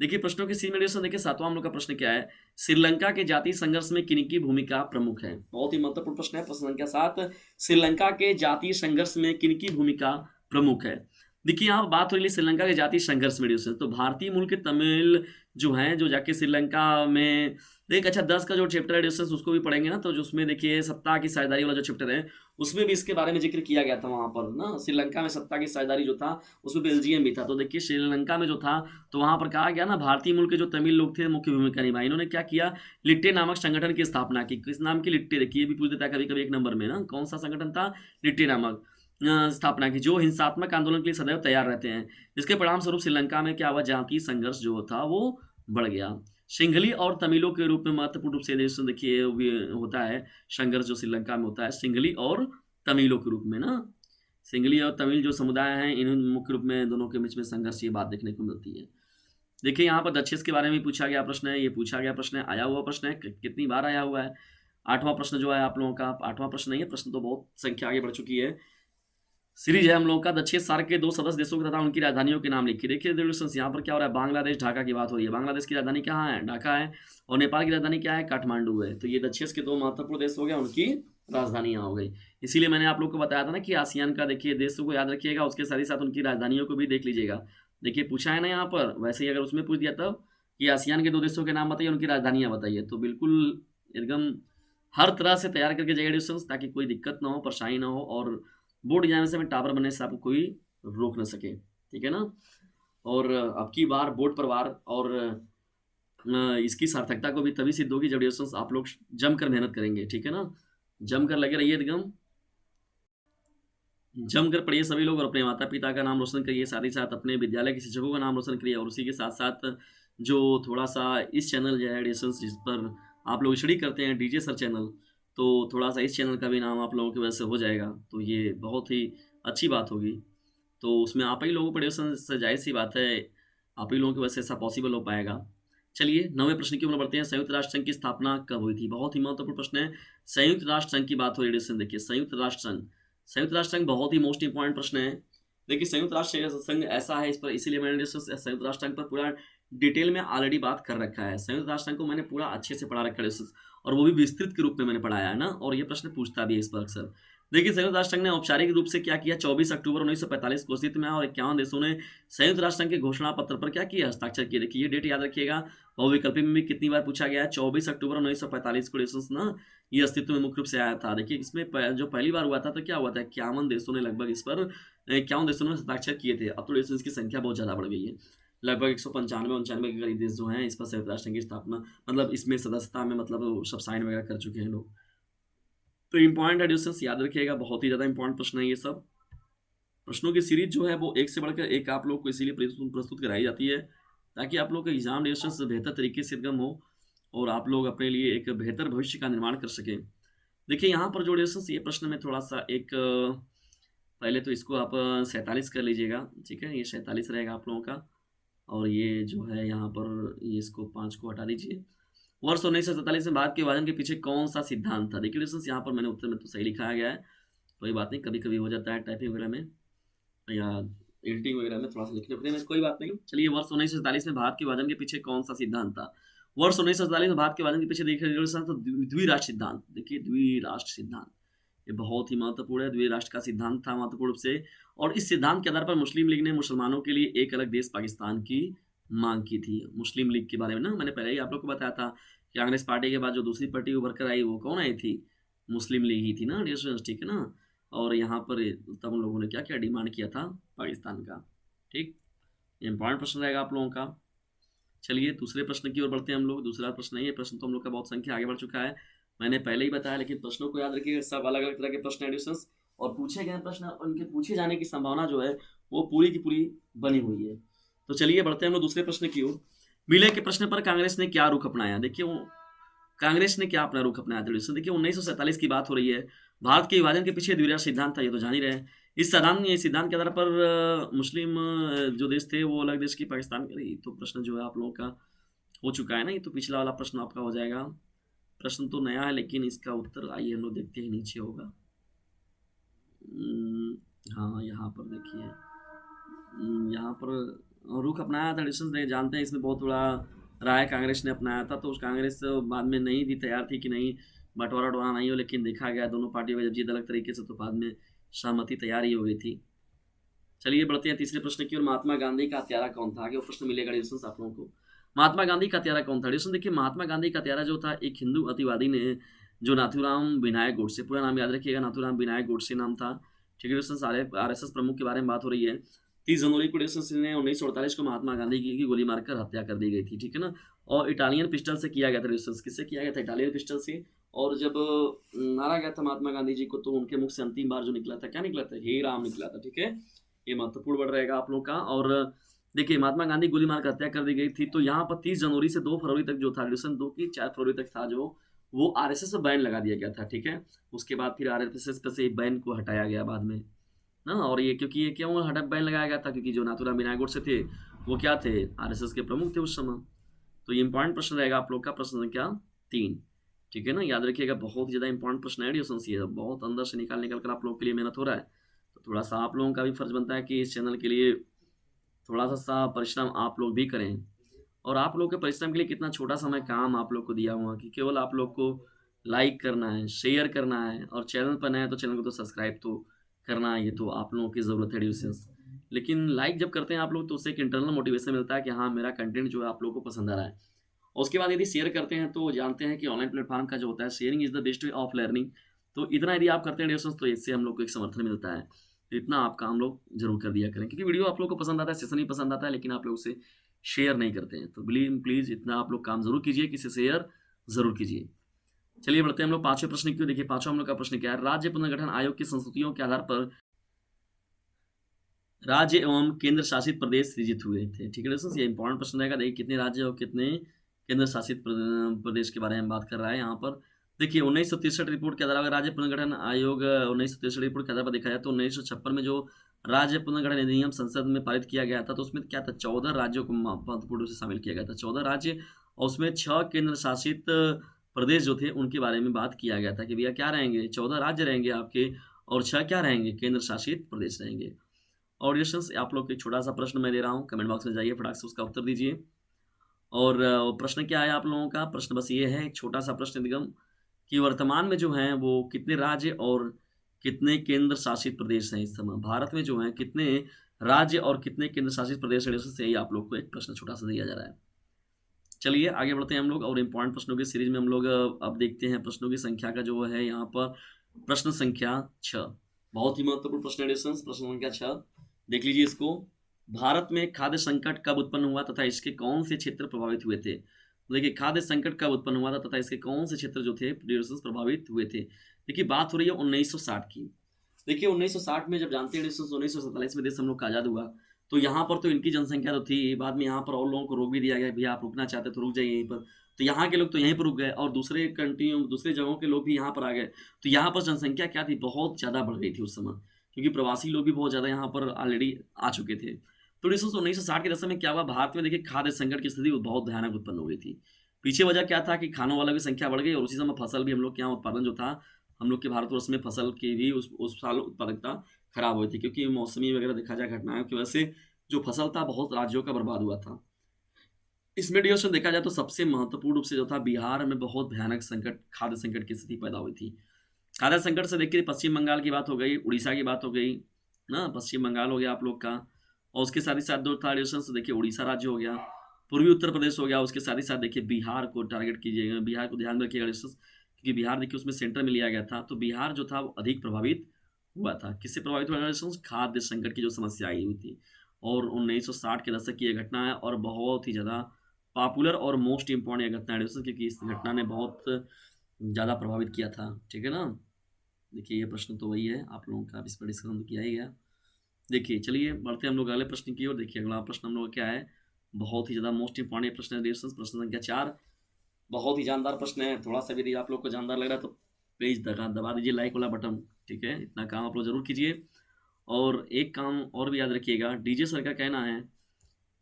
देखिए प्रश्नों की सीरीज में देखिए 7वां हम लोग का प्रश्न क्या है, श्रीलंका के जातीय संघर्ष में किनकी भूमिका प्रमुख है? बहुत ही महत्वपूर्ण प्रश्न है। प्रश्न संख्या 7, श्रीलंका के जातीय संघर्ष में किनकी भूमिका प्रमुख है? देखिए यहाँ बात हो रही है श्रीलंका के जातीय संघर्ष में, तो भारतीय मूल के तमिल जो हैं जो जाके श्रीलंका में देख, अच्छा 10 का जो चैप्टर है डिस्टेंस उसको भी पढ़ेंगे ना, तो जो उसमें देखिए सत्ता की साझेदारी वाला जो चैप्टर है उसमें भी इसके बारे में जिक्र किया गया था वहां पर ना, श्रीलंका में सत्ता की साझेदारी जो था उसमें बेल्जियम भी था। तो देखिए श्रीलंका में जो था तो वहां पर कहा गया ना भारतीय मूल के जो तमिल लोग थे मुख्य भूमिका निभाई, इन्होंने क्या किया, लिट्टे नामक संगठन की स्थापना की। किस नाम की? लिट्टे। देखिए ये भी पूछ देता है कभी कभी एक नंबर में ना, कौन सा संगठन था? लिट्टे नामक स्थापना की, जो हिंसात्मक आंदोलन के लिए सदैव तैयार रहते हैं। इसके परिणाम स्वरूप श्रीलंका में क्या हुआ, जातीय संघर्ष जो था वो बढ़ गया। सिंघली और तमिलों के रूप में महत्वपूर्ण रूप से देश देखिए होता है संघर्ष जो श्रीलंका में होता है, सिंघली और तमिलों के रूप में ना, सिंघली और तमिल जो समुदाय हैं इन मुख्य रूप में दोनों के बीच में संघर्ष ये बात देखने को मिलती है। देखिए यहाँ पर दक्षिण के बारे में पूछा गया प्रश्न है, ये पूछा गया प्रश्न है, आया हुआ प्रश्न है, कितनी बार आया हुआ है। 8वां प्रश्न जो है आप लोगों का, 8वां प्रश्न नहीं है, प्रश्न तो बहुत संख्या आगे बढ़ चुकी है। सीरीज है हम लोगों का, दक्षिण सार्क के 2 सदस्य देशों के तथा उनकी राजधानियों के नाम लिखिए। देखिए यहाँ पर क्या हो रहा है, बांग्लादेश ढाका की बात हो रही है, बांग्लादेश की राजधानी कहाँ है? ढाका है, और नेपाल की राजधानी क्या है? काठमांडू है। तो ये दक्षिण के 2 महत्वपूर्ण देश हो गए, उनकी राजधानियां हो गई। इसीलिए मैंने आप लोग को बताया था ना कि आसियान का देखिए देशों को याद रखिएगा, उसके साथ ही साथ उनकी राजधानियों को भी देख लीजिएगा। देखिए पूछा है ना यहाँ पर, वैसे ही अगर उसमें पूछ दिया तब कि आसियान के 2 देशों के नाम बताइए, उनकी राजधानियां बताइए, तो बिल्कुल एकदम हर तरह से तैयार करके जाइए डिस्टेंस, ताकि कोई दिक्कत ना हो, परेशानी ना हो, और बोर्ड एग्जाम से में टावर बनने से आपको कोई रोक ना सके, ठीक है ना। और अब की बार बोर्ड पर वार और इसकी सार्थकता को भी तभी सिद्ध होगी जब आप लोग जमकर मेहनत करेंगे, ठीक है ना, जमकर लगे रहिए एकदम। जमकर पढ़िए सभी लोग और अपने माता-पिता का नाम रोशन करिए, साथ ही साथ अपने विद्यालय के शिक्षकों का नाम रोशन करिए और उसी के साथ-साथ जो थोड़ा-सा इस चैनल जो है एडिशंस जिस पर आप लोग स्टडी करते हैं डीजे सर चैनल, तो थोड़ा-सा इस चैनल का भी नाम आप लोगों की वजह से हो जाएगा, तो ये बहुत ही अच्छी बात होगी। तो उसमें आप ही लोगों को एडिशन से ज़ाहिर-सी बात है, आप ही लोगों की वजह से ऐसा पॉसिबल हो पाएगा। चलिए 9वें प्रश्न की ओर बढ़ते हैं, संयुक्त राष्ट्र संघ की स्थापना कब हुई थी? बहुत ही महत्वपूर्ण प्रश्न है। संयुक्त राष्ट्र संघ की बात हो रही है एडिशन देखिए, संयुक्त राष्ट्र संघ बहुत ही मोस्ट इंपॉर्टेंट प्रश्न है। देखिए संयुक्त राष्ट्र संघ ऐसा है, इस पर इसीलिए मैंने संयुक्त राष्ट्र संघ पर पूरा डिटेल में ऑलरेडी बात कर रखा है। संयुक्त राष्ट्र संघ को मैंने पूरा अच्छे से पढ़ा रखा है और वो भी विस्तृत के रूप में मैंने पढ़ाया है ना, और ये प्रश्न पूछता भी है इस पर अक्सर। देखिए संयुक्त राष्ट्र संघ ने औपचारिक रूप से क्या किया, 24 अक्टूबर 1945 को अस्तित्व में आया और 51 देशों ने संयुक्त राष्ट्र संघ के घोषणा पत्र पर क्या किया, हस्ताक्षर किए। देखिए ये डेट याद रखिएगा, बहुविकल्पी में भी कितनी बार पूछा गया है, 24 अक्टूबर 1945 को ना ये अस्तित्व में मुख्य रूप से आया था। देखिए इसमें जो पहली बार हुआ था तो क्या हुआ था, 51 देशों ने लगभग इस पर 51 देशों ने हस्ताक्षर किए थे। अब तो इसकी संख्या बहुत ज़्यादा बढ़ गई है, लगभग 195-99 के करीब देश जो हैं इस पर संयुक्त राष्ट्र संघ की स्थापना मतलब इसमें सदस्यता में मतलब सब साइन वगैरह कर चुके हैं लोग। तो इम्पॉर्टेंट एडिशंस याद रखिएगा, बहुत ही ज़्यादा इंपॉर्टेंट प्रश्न है ये सब। प्रश्नों की सीरीज जो है वो एक से बढ़कर एक आप लोग को इसीलिए प्रस्तुत कराई जाती है ताकि आप लोग का एग्जाम एडिशंस बेहतर तरीके से एकदम हो और आप लोग अपने लिए एक बेहतर भविष्य का निर्माण कर सकें। देखिए यहाँ पर जो एडिशंस ये प्रश्न में थोड़ा सा एक पहले तो इसको आप 47 कर लीजिएगा, ठीक है, ये 47 रहेगा आप लोगों का। और ये जो है यहाँ पर ये इसको 5 को हटा दीजिए। वर्ष 1947 में भारत के विभाजन के पीछे कौन सा सिद्धांत था? देखिए एडिशंस यहाँ पर मैंने उत्तर में तो सही लिखाया गया है, कोई बात नहीं, कभी कभी हो जाता है टाइपिंग वगैरह में या एडिटिंग वगैरह में थोड़ा सा लिखने पड़ते हैं, कोई बात नहीं। चलिए वर्ष 1947 में भारत के विभाजन के पीछे कौन सा सिद्धांत था? वर्ष 1947 में भारत के विभाजन के पीछे देखिए द्विराष्ट्र सिद्धांत। देखिए द्विराष्ट्र सिद्धांत ये बहुत ही महत्वपूर्ण है, द्विराष्ट्र का सिद्धांत था महत्वपूर्ण रूप से, और इस सिद्धांत के आधार पर मुस्लिम लीग ने मुसलमानों के लिए एक अलग देश पाकिस्तान की मांग की थी। मुस्लिम लीग के बारे में ना मैंने पहले ही आप लोग को बताया था कि कांग्रेस पार्टी के बाद जो दूसरी पार्टी उभर कर आई वो कौन आई थी, मुस्लिम लीग ही थी ना, ठीक है ना। और यहाँ पर तब उन लोगों ने क्या क्या डिमांड किया था, पाकिस्तान का। ठीक, इंपॉर्टेंट प्रश्न रहेगा आप लोगों का। चलिए दूसरे प्रश्न की ओर बढ़ते हैं हम लोग। दूसरा प्रश्न है, ये प्रश्न तो हम लोग का बहुत संख्या आगे बढ़ चुका है, मैंने पहले ही बताया, लेकिन प्रश्नों को याद रखिएगा, सब अलग अलग तरह के प्रश्न एडिशंस और पूछे गए प्रश्न उनके पूछे जाने की संभावना जो है वो पूरी की पूरी बनी हुई है। तो चलिए बढ़ते हैं हम लोग दूसरे प्रश्न की ओर। विलय के प्रश्न पर कांग्रेस ने क्या रुख अपनाया? देखिए वो कांग्रेस ने क्या अपना रुख अपनाया था। देखिए 1947 की बात हो रही है, भारत के विभाजन के पीछे द्विराष्ट्र सिद्धांत था, ये तो जान ही रहे हैं। इस सिद्धांत के आधार पर मुस्लिम जो देश थे वो अलग देश की पाकिस्तान के, तो प्रश्न जो है आप लोगों का हो चुका है ना, ये तो पिछला वाला प्रश्न आपका हो जाएगा। प्रश्न तो नया है लेकिन इसका उत्तर आइए हम लोग देखते हैं, नीचे होगा। हाँ यहाँ पर देखिए, यहाँ पर रुख अपनाया था एडिशंस जानते हैं, इसमें बहुत बड़ा राय कांग्रेस ने अपनाया था, तो उस कांग्रेस बाद में नहीं भी तैयार थी कि नहीं बंटवारा उटवारा नहीं हो, लेकिन देखा गया दोनों पार्टियों का जब जीत अलग तरीके से तो बाद में सहमति तैयार ही हो गई थी। चलिए बढ़ते हैं तीसरे प्रश्न की ओर। महात्मा गांधी का हत्यारा कौन था? आगे वो प्रश्न मिलेगा एडिशंस आप लोगों को। महात्मा गांधी का हत्यारा कौन था? एडिशन देखिए महात्मा गांधी का हत्यारा जो था एक हिंदू अतिवादी ने, जो नाथूराम विनायक गोडसे, पूरा नाम याद रखिएगा, नाथूराम विनायक गोडसे नाम था। ठीक है, RSS प्रमुख के बारे में बात हो रही है। 30 जनवरी को 1948 को महात्मा गांधी की गोली मारकर हत्या कर दी गई थी, ठीक है ना। और इटालियन पिस्टल से किया गया था। किससे किया गया था? इटालियन पिस्टल से। और जब मारा गया था महात्मा गांधी जी को तो उनके मुख से अंतिम बार जो निकला था, क्या निकला था? हे राम निकला था, ठीक है, ये महत्वपूर्ण वर्ड रहेगा आप लोग का। और देखिए महात्मा गांधी गोली मारकर हत्या कर दी गई थी, तो यहाँ पर 30 जनवरी से 2 फरवरी तक जो था, 2 की 4 फरवरी तक था जो, वो RSS पर बैन लगा दिया गया था, ठीक है। उसके बाद फिर RSS पर से बैन को हटाया गया बाद में ना। और ये क्योंकि ये क्यों बैन लगाया गया था? क्योंकि जो नाथूराम विनायक गोडसे थे वो क्या थे? RSS के प्रमुख थे उस समय। तो ये इंपॉर्टेंट प्रश्न रहेगा आप लोग का, प्रश्न संख्या 3, ठीक है ना, याद रखिएगा, बहुत ही ज़्यादा इंपॉर्टेंट प्रश्न है एडिशंस, ये बहुत अंदर से निकाल कर आप लोगों के लिए मेहनत हो रहा है, तो थोड़ा सा आप लोगों का भी फर्ज बनता है कि इस चैनल के लिए थोड़ा सा परिश्रम आप लोग भी करें। और आप लोग के परिश्रम के लिए कितना छोटा समय काम आप लोग को दिया हुआ कि केवल आप लोग को लाइक करना है, शेयर करना है, और चैनल पर नए हैं तो चैनल को तो सब्सक्राइब तो करना है, ये तो आप लोगों की ज़रूरत है एडिशंस। लेकिन लाइक जब करते हैं आप लोग तो उससे एक इंटरनल मोटिवेशन मिलता है कि हाँ मेरा कंटेंट जो है आप लोगों को पसंद आ रहा है। और उसके बाद यदि शेयर करते हैं तो जानते हैं कि ऑनलाइन प्लेटफॉर्म का जो होता है, sharing is the best way of learning. तो इतना यदि आप करते हैं एडिशंस तो इससे हम लोग को एक समर्थन मिलता है, तो इतना आपका हम लोग जरूर कर दिया करें, क्योंकि वीडियो आप लोग को पसंद आता है, सेशन ही पसंद आता है, लेकिन आप लोग उसे शेयर नहीं करते हैं। तो प्लीज़ इतना आप लोग काम जरूर कीजिए कि इसे शेयर जरूर कीजिए। चलिए बढ़ते हैं हम लोग 5वें प्रश्न की। देखिए 5वां हम लोग का प्रश्न क्या है? राज्य पुनर्गठन आयोग की संस्तुतियों के आधार पर राज्य एवं केंद्र शासित प्रदेश सृजित हुए थे? ठीक है दोस्तों, ये इंपॉर्टेंट प्रश्न रहेगा। देखिए कितने राज्य और कितने केंद्र शासित प्रदेश के बारे में बात कर रहा है यहाँ पर। देखिए 1963 रिपोर्ट के आधार पर राज्य पुनर्गठन आयोग 1963 रिपोर्ट के आधार पर देखा जाए तो 1956 में जो राज्य पुनर्गठन अधिनियम संसद में पारित किया गया था, तो उसमें क्या था, 14 राज्यों को महत्वपूर्ण रूप से शामिल किया गया था, 14 राज्य, और उसमें 6 केंद्र शासित प्रदेश जो थे उनके बारे में बात किया गया था कि भैया क्या रहेंगे, 14 राज्य रहेंगे आपके, और 6 क्या रहेंगे, केंद्र शासित प्रदेश रहेंगे। और क्वेश्चंस आप लोग को एक छोटा सा प्रश्न मैं दे रहा हूँ, कमेंट बॉक्स में जाइए, फटाक से उसका उत्तर दीजिए। और प्रश्न क्या है आप लोगों का, प्रश्न बस ये है, एक छोटा सा प्रश्न निगम, कि वर्तमान में जो हैं वो कितने राज्य और कितने केंद्र शासित प्रदेश हैं इस समय भारत में, जो हैं कितने राज्य और कितने केंद्र शासित प्रदेश हैं, से ही आप लोग को एक प्रश्न छोटा सा दिया जा रहा है। चलिए आगे बढ़ते हैं हम लोग, और इम्पॉर्टेंट प्रश्नों की सीरीज में हम लोग अब देखते हैं प्रश्नों की संख्या का जो है यहाँ पर प्रश्न संख्या 6, बहुत ही महत्वपूर्ण प्रश्न है। प्रश्न संख्या 6 देख लीजिए इसको। भारत में खाद्य संकट कब उत्पन्न हुआ तथा इसके कौन से क्षेत्र प्रभावित हुए थे? तो देखिए खाद्य संकट कब उत्पन्न हुआ था तथा इसके कौन से क्षेत्र जो थे प्रभावित हुए थे। देखिए बात हो रही है 1960 की। देखिए 1960 में, जब जानते हैं 1947 में देश हम लोग का आज़ाद हुआ, तो यहाँ पर तो इनकी जनसंख्या तो थी, बाद में यहाँ पर और लोगों को रोक भी दिया गया, भैया आप रुकना चाहते तो रुक जाइए यहीं पर। तो यहाँ के लोग तो यहीं पर रुक गए, और दूसरे कंट्रियों दूसरे जगहों के लोग भी यहाँ पर आ गए। तो यहाँ पर जनसंख्या क्या थी, बहुत ज़्यादा बढ़ गई थी उस समय, क्योंकि प्रवासी लोग भी बहुत ज़्यादा यहाँ पर ऑलरेडी आ चुके थे। तो 1960 के दशक में क्या हुआ, भारत में देखिए खाद्य संकट की स्थिति बहुत भयानक उत्पन्न हो गई थी। पीछे वजह क्या था कि खानों वालों की संख्या बढ़ गई, और उसी समय फसल भी हम लोग के यहाँ उत्पादन जो था, हम लोग के भारतवर्ष में फसल की भी उस साल उत्पादकता खराब हुई थी, क्योंकि मौसमी वगैरह देखा जाए घटनाओं की वजह से जो फसल था बहुत राज्यों का बर्बाद हुआ था। इसमें ड्यूरेशन देखा जाए तो सबसे महत्वपूर्ण रूप से जो था, बिहार में बहुत भयानक संकट, खाद्य संकट की स्थिति पैदा हुई थी। खाद्य संकट से देखिए पश्चिम बंगाल की बात हो गई, उड़ीसा की बात हो गई ना, पश्चिम बंगाल हो गया आप लोग का, और उसके साथ ही साथ दो था ड्यूरेशन से, देखिए उड़ीसा राज्य हो गया, पूर्वी उत्तर प्रदेश हो गया, उसके साथ ही साथ देखिए बिहार को टारगेट कीजिएगा, बिहार को ध्यान में रखिएगा ड्यूरेशन, क्योंकि बिहार देखिए उसमें सेंटर में लिया गया था। तो बिहार जो था वो अधिक प्रभावित हुआ था। किससे प्रभावित हुआ ड्यूरेशन? खाद्य संकट की जो समस्या आई हुई थी। और 1960 के दशक की ये घटना है, और बहुत ही ज़्यादा पॉपुलर और मोस्ट इम्पॉर्टेंट ये घटना है ड्यूरेशन, क्योंकि इस घटना ने बहुत ज़्यादा प्रभावित किया था। ठीक है ना। देखिए ये प्रश्न तो वही है, आप लोगों का इस पर डिस्कशन तो किया ही गया। देखिए चलिए बढ़ते हैं हम लोग अगले प्रश्न की ओर। देखिए अगला प्रश्न हम लोग क्या है, बहुत ही ज़्यादा मोस्ट इंपॉर्टेंट प्रश्न है ड्यूरेशन, प्रश्न संख्या 4, बहुत ही जानदार प्रश्न है। थोड़ा सा भी आप लोग को जानदार लग रहा है तो प्लीज़ दबा दीजिए लाइक वाला बटन। ठीक है, इतना काम आप लोग जरूर कीजिए। और एक काम और भी याद रखिएगा, डीजे सर का कहना है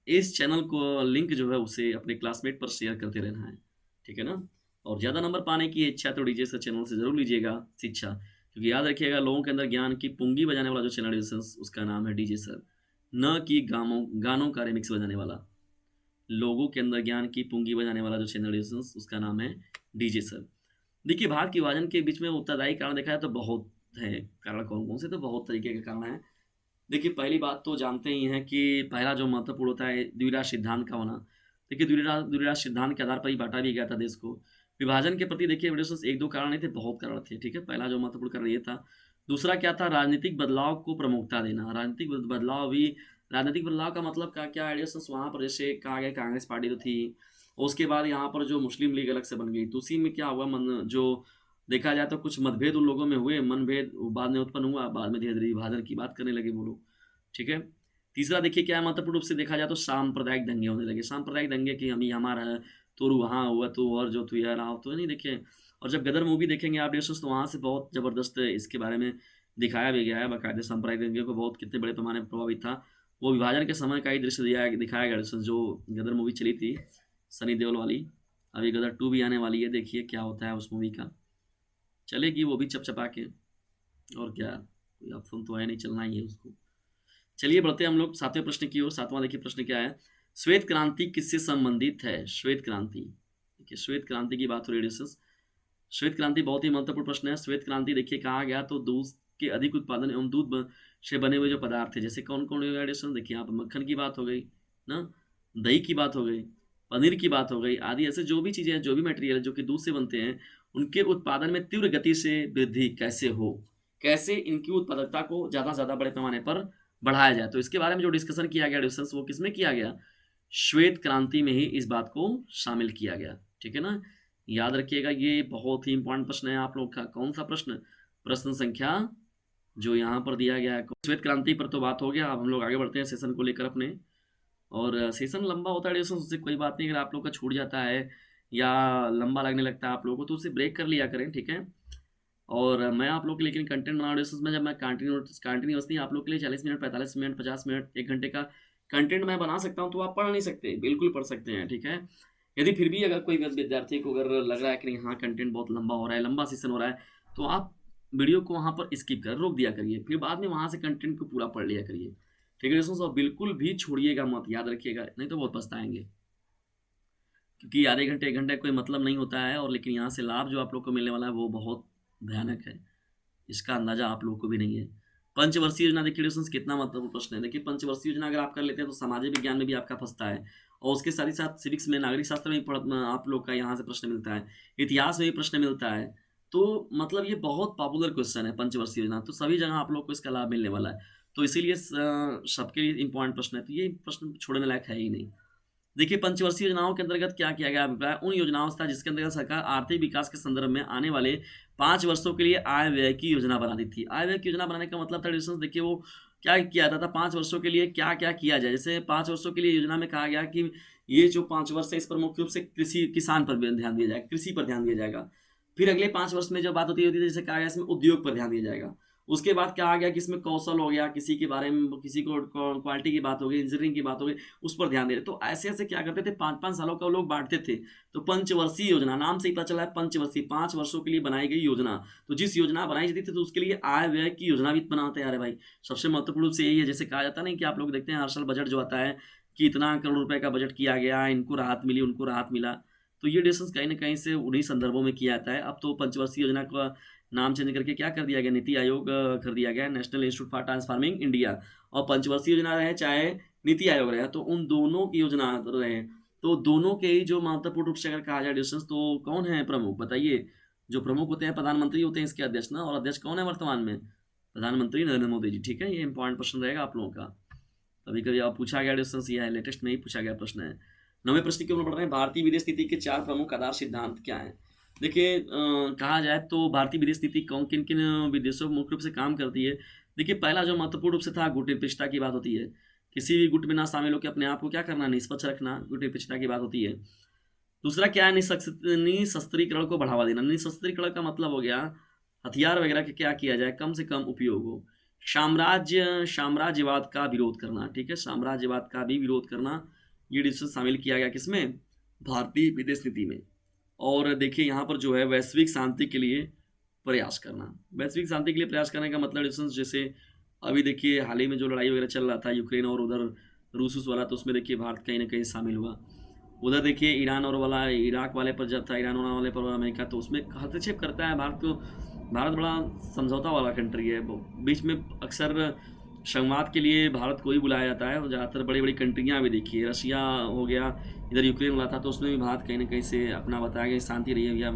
इस चैनल को लिंक जो है उसे अपने क्लासमेट पर शेयर करते रहना है। ठीक है ना। और ज़्यादा नंबर पाने की इच्छा तो डीजे सर चैनल से जरूर लीजिएगा शिक्षा, क्योंकि याद रखिएगा लोगों के अंदर ज्ञान की पुंगी बजाने वाला जो चैनल है उसका नाम है डीजे सर, न कि गानों का रिमिक्स बजाने वाला। लोगों के अंदर ज्ञान की पुंगी बजाने वाला जो चैनल है उसका नाम है डीजे सर। देखिए भारत के विभाजन के बीच में उत्तरदायी कारण देखा जाए तो बहुत है। कारण कौन कौन से, तो बहुत तरीके के कारण है। देखिए पहली बात तो जानते ही हैं कि पहला जो महत्वपूर्ण होता है द्विराष्ट्र सिद्धांत का होना। देखिए द्विराष्ट्र सिद्धांत के आधार पर ही बांटा भी गया था देश को। विभाजन के प्रति देखिए एक दो कारण नहीं थे, बहुत कारण थे। ठीक है, पहला जो महत्वपूर्ण कारण ये था। दूसरा क्या था, राजनीतिक बदलाव को प्रमुखता देना। राजनीतिक बदलाव का मतलब क्या आइडिया, वहाँ पर जैसे कहा गया कांग्रेस पार्टी तो थी, उसके बाद यहाँ पर जो मुस्लिम लीग अलग से बन गई, तो उसी में क्या हुआ, जो देखा जाए तो कुछ मतभेद उन लोगों में हुए, मनभेद बाद में उत्पन्न हुआ, बाद में धीरे धीरे विभाजन की बात करने लगे वो लोग। ठीक है। तीसरा देखिए क्या महत्वपूर्ण रूप से देखा जाए तो सांप्रदायिक दंगे होने लगे। सांप्रदायिक दंगे कि हम ही हमारा है, तो वहाँ हुआ तो, और जो तू यार आओ तो नहीं देखिए। और जब गदर मूवी देखेंगे आप डिस्कस, तो वहाँ से बहुत ज़बरदस्त इसके बारे में दिखाया भी गया है बाकायदे। सांप्रदायिक दंगे को बहुत कितने बड़े पैमाने पर प्रभावित था, वो विभाजन के समय का ही दृश्य दिखाया गया डिस्कस। जो गदर मूवी चली थी सनी देओल वाली, अभी गदर 2 भी आने वाली है, देखिए क्या होता है उस मूवी का। चलेगी वो भी चपचपा के, और क्या, कोई ऑप्शन तो है नहीं, चलना ही है उसको। चलिए बढ़ते हैं हम लोग 7वें प्रश्न की ओर। 7वां देखिए प्रश्न क्या है, श्वेत क्रांति किससे संबंधित है? श्वेत क्रांति, देखिए श्वेत क्रांति की बात हो रही है। श्वेत क्रांति बहुत ही महत्वपूर्ण प्रश्न है। श्वेत क्रांति देखिए कहा गया तो दूध के अधिक उत्पादन एवं दूध से बने हुए जो पदार्थ थे, जैसे कौन कौन एडिशन, देखिए यहाँ पर मक्खन की बात हो गई ना, दही की बात हो गई, पनीर की बात हो गई आदि, ऐसे जो भी चीज़ें हैं, जो भी मटेरियल जो कि दूध से बनते हैं, उनके उत्पादन में तीव्र गति से वृद्धि कैसे हो, कैसे इनकी उत्पादकता को ज़्यादा से ज़्यादा बड़े पैमाने पर बढ़ाया जाए। तो इसके बारे में जो डिस्कशन किया गया, डिस्कस वो किसमें किया गया, श्वेत क्रांति में ही इस बात को शामिल किया गया। ठीक है ना, याद रखिएगा ये बहुत ही इंपॉर्टेंट प्रश्न है आप लोग का। कौन सा प्रश्न? प्रश्न संख्या जो यहाँ पर दिया गया है श्वेत क्रांति पर तो बात हो गया। अब हम लोग आगे बढ़ते हैं सेशन को लेकर अपने। और सेशन लंबा होता है ड्यूरेशन, उससे कोई बात नहीं। अगर आप लोग का छूट जाता है या लंबा लगने लगता है आप लोगों को, तो उसे ब्रेक कर लिया करें, ठीक है। और मैं आप लोग के लिए लेकिन कंटेंट बना ड्यूरेशन में, जब मैं कंटिन्यूसली आप लोग के लिए 40 मिनट, 45 मिनट, 50 मिनट, 1 घंटे का कंटेंट मैं बना सकता हूँ, तो आप पढ़ नहीं सकते, बिल्कुल पढ़ सकते हैं, ठीक है। यदि फिर भी अगर कोई विद्यार्थी को अगर लग रहा है कि नहीं हाँ कंटेंट बहुत लंबा हो रहा है, लंबा सेशन हो रहा है, तो आप वीडियो को वहाँ पर स्किप कर रोक दिया करिए, फिर बाद में वहाँ से कंटेंट को पूरा पढ़ लिया करिए, ठीक है दोस्तों। बिल्कुल भी छोड़िएगा मत, याद रखिएगा, नहीं तो बहुत पछताएंगे। क्योंकि आधे घंटे 1 घंटे कोई मतलब नहीं होता है, और लेकिन यहाँ से लाभ जो आप लोग को मिलने वाला है वो बहुत भयानक है, इसका अंदाजा आप लोगों को भी नहीं है। पंचवर्षीय योजना देखिए दोस्तों, कितना महत्वपूर्ण प्रश्न है। देखिए पंचवर्षीय योजना अगर आप कर लेते हैं तो सामाजिक विज्ञान में भी आपका फंसता है, और उसके साथ ही साथ सिविक्स में, नागरिक शास्त्र में आप लोग का यहाँ से प्रश्न मिलता है, इतिहास में भी प्रश्न मिलता है। तो मतलब ये बहुत पॉपुलर क्वेश्चन है पंचवर्षीय योजना, तो सभी जगह आप लोग को इसका लाभ मिलने वाला है। तो इसीलिए सबके लिए इंपॉर्टेंट प्रश्न है, तो ये प्रश्न छोड़ने लायक है ही नहीं। देखिए पंचवर्षीय योजनाओं के अंतर्गत क्या किया गया अभिप्राय, उन योजनाओं से था जिसके अंतर्गत सरकार आर्थिक विकास के संदर्भ में आने वाले 5 वर्षों के लिए आय व्यय की योजना बनाती थी। आय व्यय की योजना बनाने का मतलब था डिस्टेंस, देखिए वो क्या किया जाता था 5 वर्षों के लिए क्या क्या किया जाए। जैसे 5 वर्षों के लिए योजना में कहा गया कि ये जो 5 वर्ष है इस पर मुख्य रूप से कृषि किसान पर ध्यान दिया जाएगा, कृषि पर ध्यान दिया जाएगा। फिर अगले 5 वर्ष में जो बात होती है जैसे कहा गया इसमें उद्योग पर ध्यान दिया जाएगा। उसके बाद क्या आ गया कि इसमें कौशल हो गया, किसी के बारे में, किसी को क्वालिटी की बात हो गई, इंजीनियरिंग की बात हो गई, उस पर ध्यान दे रहे। तो ऐसे ऐसे क्या करते थे, 5-5 सालों का लोग बांटते थे। तो पंचवर्षीय योजना नाम से ही पता चला है, पंचवर्षीय 5 वर्षों के लिए बनाई गई योजना। तो जिस योजना बनाई जाती थी तो उसके लिए आय व्यय की योजना भी बनाते आ रहे भाई। सबसे महत्वपूर्ण रूप से यही है, जैसे कहा जाता नहीं कि आप लोग देखते हैं हर साल बजट जो आता है कि इतना करोड़ रुपए का बजट किया गया, इनको राहत मिली, उनको राहत मिला। तो ये डिसीजन कहीं ना कहीं से उन्हीं संदर्भों में किया जाता है। अब तो पंचवर्षीय योजना का नाम चेंज करके क्या कर दिया गया, नीति आयोग कर दिया गया, national institute for transforming India. और पंचवर्षीय योजना रहे चाहे नीति आयोग रहे, तो उन दोनों की योजना रहे, तो दोनों के ही जो महत्वपूर्ण रूप से अगर कहा जाए डिसीजन, तो कौन है प्रमुख बताइए। जो प्रमुख होते हैं प्रधानमंत्री होते हैं इसके अध्यक्ष ना, और अध्यक्ष कौन है वर्तमान में, प्रधानमंत्री नरेंद्र मोदी जी, ठीक है। ये इंपॉर्टेंट प्रश्न रहेगा आप लोगों का, कभी कभी आप पूछा गया डिस्टेंस, ये है लेटेस्ट में ही पूछा गया प्रश्न है। 9वें प्रश्न की ओर बढ़ रहे हैं, भारतीय विदेश नीति के 4 प्रमुख आधार सिद्धांत क्या है। देखिए कहा जाए तो भारतीय विदेश नीति कौन किन किन विदेशों में मुख्य रूप से काम करती है। देखिए पहला जो महत्वपूर्ण रूप से था गुटनिरपेक्षता की बात होती है, किसी भी गुट में ना शामिल होकर अपने आप को क्या करना, निष्पक्ष रखना, गुटनिरपेक्षता की बात होती है। दूसरा क्या है, निशस्त्रीकरण को बढ़ावा देना। निशस्त्रीकरण का मतलब हो गया हथियार वगैरह के क्या किया जाए, कम से कम उपयोग हो। साम्राज्यवाद का विरोध करना, ठीक है, साम्राज्यवाद का भी विरोध करना, ये डिसीजन शामिल किया गया किसमें, भारतीय विदेश नीति में। और देखिए यहाँ पर जो है वैश्विक शांति के लिए प्रयास करना। वैश्विक शांति के लिए प्रयास करने का मतलब डिसीजन, जैसे अभी देखिए हाल ही में जो लड़ाई वगैरह चल रहा था यूक्रेन और उधर रूस वाला, तो उसमें देखिए भारत कहीं ना कहीं शामिल हुआ। उधर देखिए ईरान और वाला, इराक वाले पर जब था, ईरान वाले पर अमेरिका, तो उसमें हस्तक्षेप करता है भारत को। भारत बड़ा समझौता वाला कंट्री है, बीच में अक्सर संवाद के लिए भारत को ही बुलाया जाता है। और ज़्यादातर बड़ी बड़ी कंट्रियाँ भी देखिए, रशिया हो गया, इधर यूक्रेन वाला था, तो उसमें भी भारत कहीं ना कहीं से अपना बताया गया शांति रही है भैया,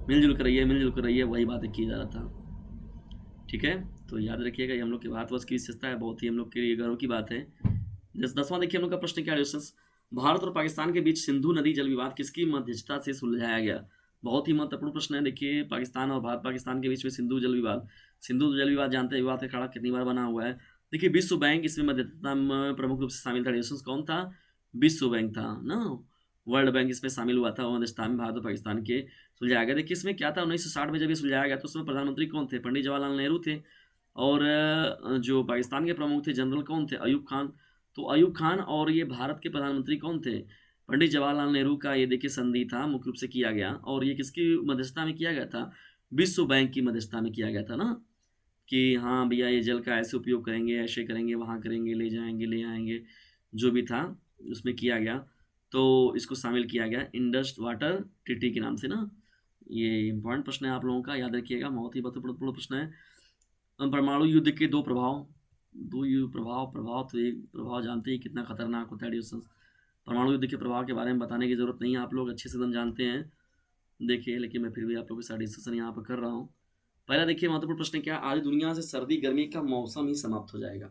मिलजुल कर रही है, मिलजुल कर रही है, वही बातें की जा रहा था, ठीक है। तो याद रखिएगा ये हम लोग के भारतवर्ष की विशेषता है, बहुत ही हम लोग के लिए गर्व की बात है। 10वां देखिए हम लोग का प्रश्न क्या है, भारत और पाकिस्तान के बीच सिंधु नदी जल विवाद किसकी मध्यस्थता से सुलझाया गया। बहुत ही महत्वपूर्ण प्रश्न है। देखिए पाकिस्तान और भारत पाकिस्तान के बीच में सिंधु जल विवाद जानते हैं, विवाद का खड़ा कितनी बार बना हुआ है। देखिए विश्व बैंक इसमें मध्यस्थता में प्रमुख रूप से शामिल था। डिसीजन कौन था, विश्व बैंक था ना, वर्ल्ड बैंक इसमें शामिल हुआ था मध्यस्थता में, भारत और पाकिस्तान के सुलझाया गया। देखिए इसमें क्या था, 1960 में जब ये सुलझाया गया तो उसमें प्रधानमंत्री कौन थे, पंडित जवाहरलाल नेहरू थे। और जो पाकिस्तान के प्रमुख थे जनरल कौन थे, अयूब खान। तो अयूब खान और ये भारत के प्रधानमंत्री कौन थे, पंडित जवाहरलाल नेहरू का ये देखिए संधि था, मुख्य रूप से किया गया। और ये किसकी मध्यस्थता में किया गया था, विश्व बैंक की मध्यस्थता में किया गया था ना, कि हाँ भैया ये जल का ऐसे उपयोग करेंगे, ऐसे करेंगे, वहाँ करेंगे, ले जाएंगे, ले आएंगे, जो भी था उसमें किया गया। तो इसको शामिल किया गया इंडस वाटर ट्रीटी के नाम से ना। ये इंपॉर्टेंट प्रश्न है आप लोगों का, याद रखिएगा, बहुत ही महत्वपूर्ण प्रश्न है। परमाणु युद्ध के 2 प्रभाव, प्रभाव तो एक प्रभाव जानते ही कितना खतरनाक होता है डिस्टेंस। परमाणु युद्ध के प्रभाव के बारे में बताने की जरूरत नहीं है, आप लोग अच्छे से एकदम जानते हैं। देखिए लेकिन मैं फिर भी आप लोगों के साथ डिस्कशन यहाँ पर कर रहा हूँ। पहला देखिए महत्वपूर्ण प्रश्न क्या, आज दुनिया से सर्दी गर्मी का मौसम ही समाप्त हो जाएगा।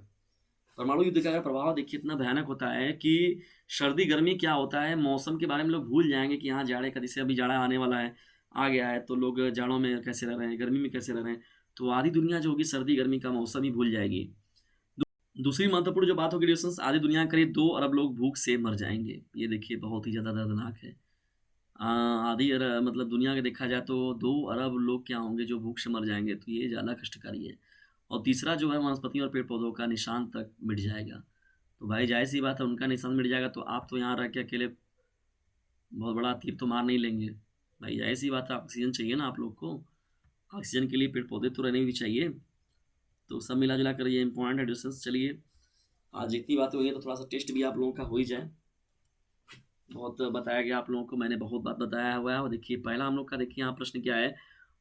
परमाणु युद्ध का प्रभाव देखिए इतना भयानक होता है कि सर्दी गर्मी क्या होता है, मौसम के बारे में लोग भूल जाएंगे कि यहाँ जाड़े का, जैसे अभी जाड़ा आने वाला है, आ गया है, तो लोग जाड़ों में कैसे रह रहे हैं, गर्मी में कैसे रह रहे हैं। तो आधी दुनिया जो होगी सर्दी गर्मी का मौसम ही भूल जाएगी। दूसरी महत्वपूर्ण जो बात होगी डिस्टेंस, आधी दुनिया में करीब 2 अरब लोग भूख से मर जाएंगे। ये देखिए बहुत ही ज़्यादा दर्दनाक है। आधी मतलब दुनिया का देखा जाए तो 2 अरब लोग क्या होंगे जो भूख से मर जाएंगे, तो ये ज़्यादा कष्टकारी है। और तीसरा जो है वनस्पति और पेड़ पौधों का निशान तक मिट जाएगा। तो भाई जाहिर सी बात है उनका निशान मिट जाएगा, तो आप तो यहाँ रह के अकेले बहुत बड़ा तीर तो मार नहीं लेंगे। भाई जाहिर सी बात है ऑक्सीजन चाहिए ना आप लोग को, ऑक्सीजन के लिए पेड़ पौधे तो रहने भी चाहिए। तो सब मिला जुला कर ये इंपॉर्टेंट है डिस्टेंस। चलिए आज जितनी बातें हुई हैं तो थोड़ा सा टेस्ट भी आप लोगों का हो ही जाए। बहुत बताया गया आप लोगों को, मैंने बहुत बात बताया हुआ है। और देखिए पहला हम लोग का देखिए यहाँ प्रश्न क्या है,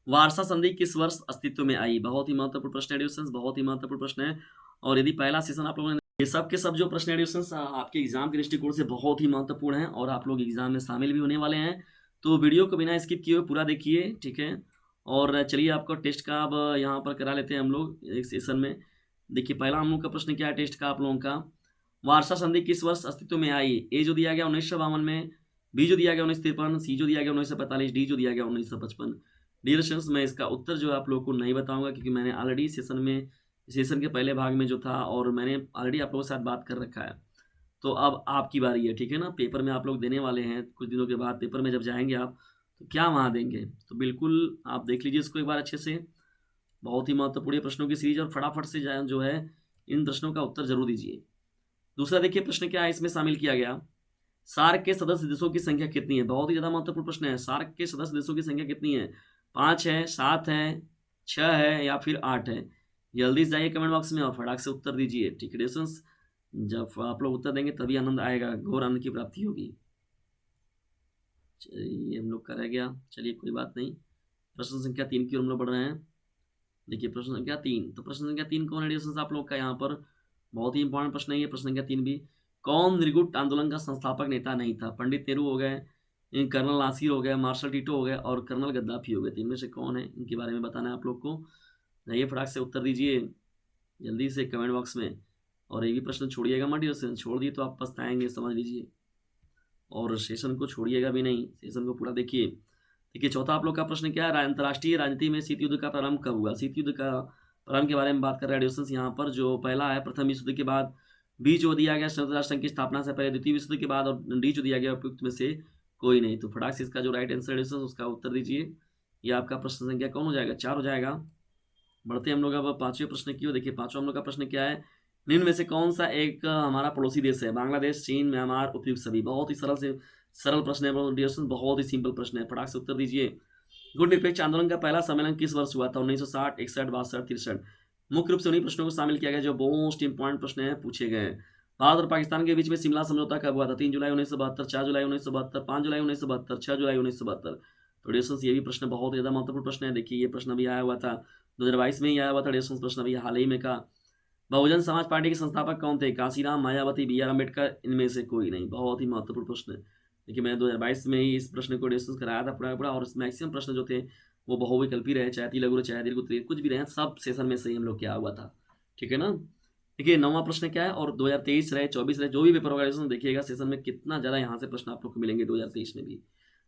वारसा संधि किस वर्ष अस्तित्व में आई। बहुत ही महत्वपूर्ण प्रश्न है डिस्टेंस, बहुत ही महत्वपूर्ण प्रश्न है। और यदि पहला सेशन आप लोगों ने, ये सब के सब जो प्रश्न है डिस्टेंस आपके एग्जाम के दृष्टिकोण से बहुत ही महत्वपूर्ण है और आप लोग एग्जाम में शामिल भी होने वाले हैं। तो वीडियो को बिना स्किप किए हुए पूरा देखिए, ठीक है। और चलिए आपको टेस्ट का अब यहाँ पर करा लेते हैं हम लोग एक सेशन में। देखिए पहला हम लोग का प्रश्न क्या है टेस्ट का आप लोगों का, वारसा संधि किस वर्ष अस्तित्व में आई। ए जो दिया गया 1952 में, बी जो दिया गया 1953, सी जो दिया गया 1945, डी जो दिया गया 1955। डियर स्टूडेंट्स मैं इसका उत्तर जो है आप लोगों को नहीं बताऊंगा क्योंकि मैंने ऑलरेडी सेशन के पहले भाग में जो था और मैंने ऑलरेडी आप लोगों के साथ बात कर रखा है। तो अब आपकी बारी है, ठीक है ना। पेपर में आप लोग देने वाले हैं कुछ दिनों के बाद, पेपर में जब जाएंगे आप तो क्या वहाँ देंगे, तो बिल्कुल आप देख लीजिए इसको एक बार अच्छे से। बहुत ही महत्वपूर्ण प्रश्नों की सीरीज और फटाफट से जो है इन प्रश्नों का उत्तर जरूर दीजिए। दूसरा देखिए प्रश्न क्या है इसमें शामिल किया गया, सार्क के सदस्य देशों की संख्या कितनी है। बहुत ही ज्यादा महत्वपूर्ण प्रश्न है, सार्क के सदस्य देशों की संख्या कितनी है, 5 है, 7 है, 6 है या फिर 8 है। जल्दी से जाइए कमेंट बॉक्स में और फटाक से उत्तर दीजिए, ठीक है डिस्टेंस। जब आप लोग उत्तर देंगे तभी आनंद आएगा, घोर आनंद की प्राप्ति होगी। चलिए हम लोग का रह गया, चलिए कोई बात नहीं। प्रश्न संख्या 3 की ओर हम लोग बढ़ रहे हैं। देखिए प्रश्न संख्या 3, तो प्रश्न संख्या 3 कौन है डिस्टेंस आप लोग का यहाँ पर, बहुत ही इंपॉर्टेंट प्रश्न है ये प्रश्न संख्या 3 भी। कौन निरगुट आंदोलन का संस्थापक नेता नहीं था। पंडित नेहरू हो गए, कर्नल नासिर हो गए, मार्शल टीटो हो गए और कर्नल गद्दाफी हो गए। तो इनमें से कौन है, इनके बारे में बताना है आप लोग को। जाइए फटाक से उत्तर दीजिए जल्दी से कमेंट बॉक्स में। और ये भी प्रश्न छोड़िएगा मत, छोड़ दिए तो आप पछताएंगे, समझ लीजिए। और सेशन को छोड़िएगा भी नहीं, सेशन को पूरा देखिए। देखिए चौथा आप लोग का प्रश्न क्या है, अंतर्राष्ट्रीय राजनीति में शीत युद्ध का प्रारंभ कब हुआ। शीत युद्ध का प्रारंभ के बारे में बात कर रहे हैं डिस्टेंस यहाँ पर। जो पहला है प्रथम विश्व युद्ध के बाद, बी जो दिया गया संयुक्त राष्ट्र संघ की स्थापना से पहले, द्वितीय विश्व युद्ध के बाद, और डी जो दिया गया उपयुक्त में से कोई नहीं। तो फटाक से इसका जो राइट आंसर है उसका उत्तर दीजिए। ये आपका प्रश्न संख्या कौन हो जाएगा, 4 हो जाएगा। बढ़ते हम लोग अब 5वें प्रश्न की ओर। देखिए 5वां हम लोग का प्रश्न क्या है, निम्न में से कौन सा एक हमारा पड़ोसी देश है। बांग्लादेश, चीन, म्यांमार, उपयुक्त सभी। बहुत ही सरल प्रश्न है, बहुत ही सिंपल प्रश्न है, फटाक से उत्तर दीजिए। गुट निरपेक्ष आंदोलन का पहला सम्मेलन किस वर्ष हुआ था, 1960, 61, 62, 63। मुख्य रूप से उन्हीं प्रश्नों को शामिल किया गया जो मोस्ट इंपॉर्टेंट प्रश्न है पूछे गए हैं। भारत और पाकिस्तान के बीच में शिमला समझौता कब हुआ था, 3 जुलाई 1972, 4 जुलाई 1972, 5 जुलाई 1972, 6 जुलाई 1972। तो डिस्टेंस ये भी प्रश्न बहुत ज्यादा महत्वपूर्ण प्रश्न है। देखिए ये प्रश्न भी आया हुआ था 2022 में ही आया हुआ था डिस्टेंस, प्रश्न अभी हाल ही में का। बहुजन समाज पार्टी के संस्थापक कौन थे, कांसीराम, मायावती, बी आर अम्बेडकर, इनमें से कोई नहीं। बहुत ही महत्वपूर्ण प्रश्न है। देखिए मैंने 2022 में ही इस प्रश्न को डिस्कस कराया था पूरा पूरा, और मैक्सिमम प्रश्न जो थे वो बहुविकल्पी रहे, चाहे लघु चाहे दीर्घ कुछ भी रहे, सब सेशन में से ही हम लोग क्या हुआ था, ठीक है ना। देखिए 9वां प्रश्न क्या है, और 2023 रहे 24 रहे जो भी पेपर होगा देखिएगा सेशन में कितना ज्यादा यहाँ से प्रश्न आप लोग को मिलेंगे 2023 में भी।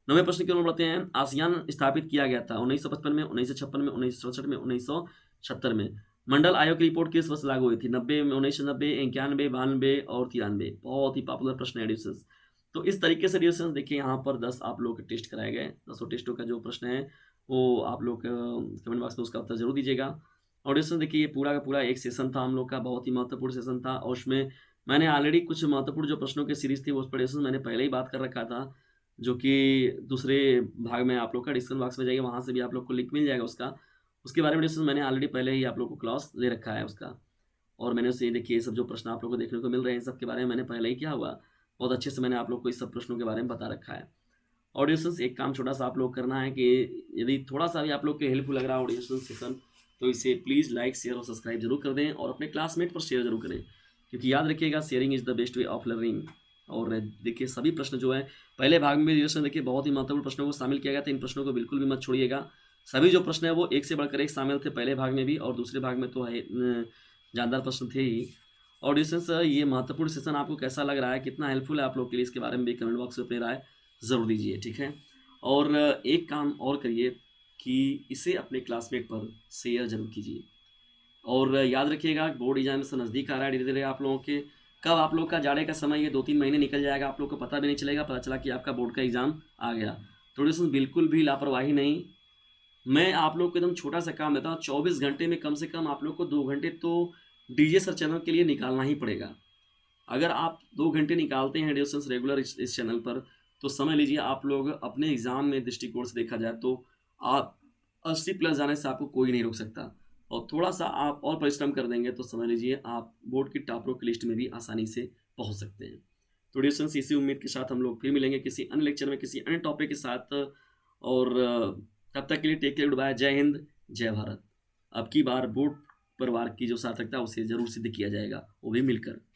9वें प्रश्न की ओर बढ़ते हैं। आसियान स्थापित किया गया था 1955 में, 1956 में, 1967 में, 1970 में। मंडल आयोग की रिपोर्ट किस वर्ष लागू हुई थी, 90 में, 1990, 91, 92 और 93। बहुत ही पॉपुलर प्रश्न है एडिशंस। तो इस तरीके से एडिशंस देखिए यहाँ पर 10 आप लोग के टेस्ट कराए गए। 10 टेस्टों का जो प्रश्न है वो आप लोग कमेंट बॉक्स में उसका उत्तर जरूर दीजिएगा। और एडिशंस देखिए ये पूरा का पूरा एक सेशन था हम लोग का, बहुत ही महत्वपूर्ण सेशन था। और उसमें मैंने ऑलरेडी कुछ महत्वपूर्ण जो प्रश्नों की सीरीज थी उस पर एडिशंस मैंने पहले ही बात कर रखा था, जो कि दूसरे भाग में आप लोग का डिस्क्रिप्शन बॉक्स में जाइए, वहाँ से भी आप लोग को लिंक मिल जाएगा उसका। उसके बारे में डिस्कशन मैंने ऑलरेडी पहले ही आप लोग को क्लास ले रखा है उसका। और मैंने उससे देखिए सब जो प्रश्न आप लोग को देखने को मिल रहे हैं सब के बारे में मैंने पहले ही क्या हुआ, बहुत अच्छे से मैंने आप लोग को इस सब प्रश्नों के बारे में बता रखा है। ऑडियंस एक काम छोटा सा आप लोग करना है कि यदि थोड़ा सा भी आप लोग के हेल्पफुल लग रहा है ऑडियंस सेशन, तो इसे प्लीज़ लाइक शेयर और सब्सक्राइब जरूर कर दें और अपने क्लासमेट पर शेयर जरूर करें, क्योंकि याद रखिएगा sharing is the best way of learning. और देखिए सभी प्रश्न जो है पहले भाग में जैसे देखिए बहुत ही महत्वपूर्ण प्रश्नों को शामिल किया गया था, इन प्रश्नों को बिल्कुल भी मत छोड़िएगा। सभी जो प्रश्न है वो एक से बढ़कर एक शामिल थे पहले भाग में भी, और दूसरे भाग में तो है जानदार प्रश्न थे ही। और डिस्टेंस ये महत्वपूर्ण सेशन आपको कैसा लग रहा है, कितना हेल्पफुल है आप लोग के लिए, इसके बारे में भी कमेंट बॉक्स में अपनी राय जरूर दीजिए, ठीक है। और एक काम और करिए, कि इसे अपने क्लासमेट पर शेयर ज़रूर कीजिए। और याद रखिएगा बोर्ड एग्जाम से नज़दीक आ रहा है धीरे-धीरे आप लोगों के। कब आप लोग का जाने का समय ये 2-3 महीने निकल जाएगा, आप लोग को पता भी नहीं चलेगा, पता चला कि आपका बोर्ड का एग्ज़ाम आ गया। तो इसमें बिल्कुल भी लापरवाही नहीं। मैं आप लोग को एकदम छोटा-सा काम देता हूँ, 24 घंटे में कम से कम आप लोग को 2 घंटे तो डीजे सर चैनल के लिए निकालना ही पड़ेगा। अगर आप 2 घंटे निकालते हैं ड्यूरेशंस रेगुलर इस चैनल पर, तो समझ लीजिए आप लोग अपने एग्ज़ाम में दृष्टिकोण से देखा जाए तो आप 80 प्लस जाने से आपको कोई नहीं रोक सकता। और थोड़ा-सा आप और परिश्रम कर देंगे तो समझ लीजिए आप बोर्ड की टॉपरों की लिस्ट में भी आसानी से पहुँच सकते हैं। तो ड्यूरेशंस इसी उम्मीद के साथ हम लोग फिर मिलेंगे किसी अन्य लेक्चर में, किसी अन्य टॉपिक के साथ। और तब तक के लिए टेक केयर, गुड बाय, जय हिंद, जय भारत। अब की बार बोर्ड परिवार की जो सार्थकता है उसे ज़रूर सिद्ध किया जाएगा, वो भी मिलकर।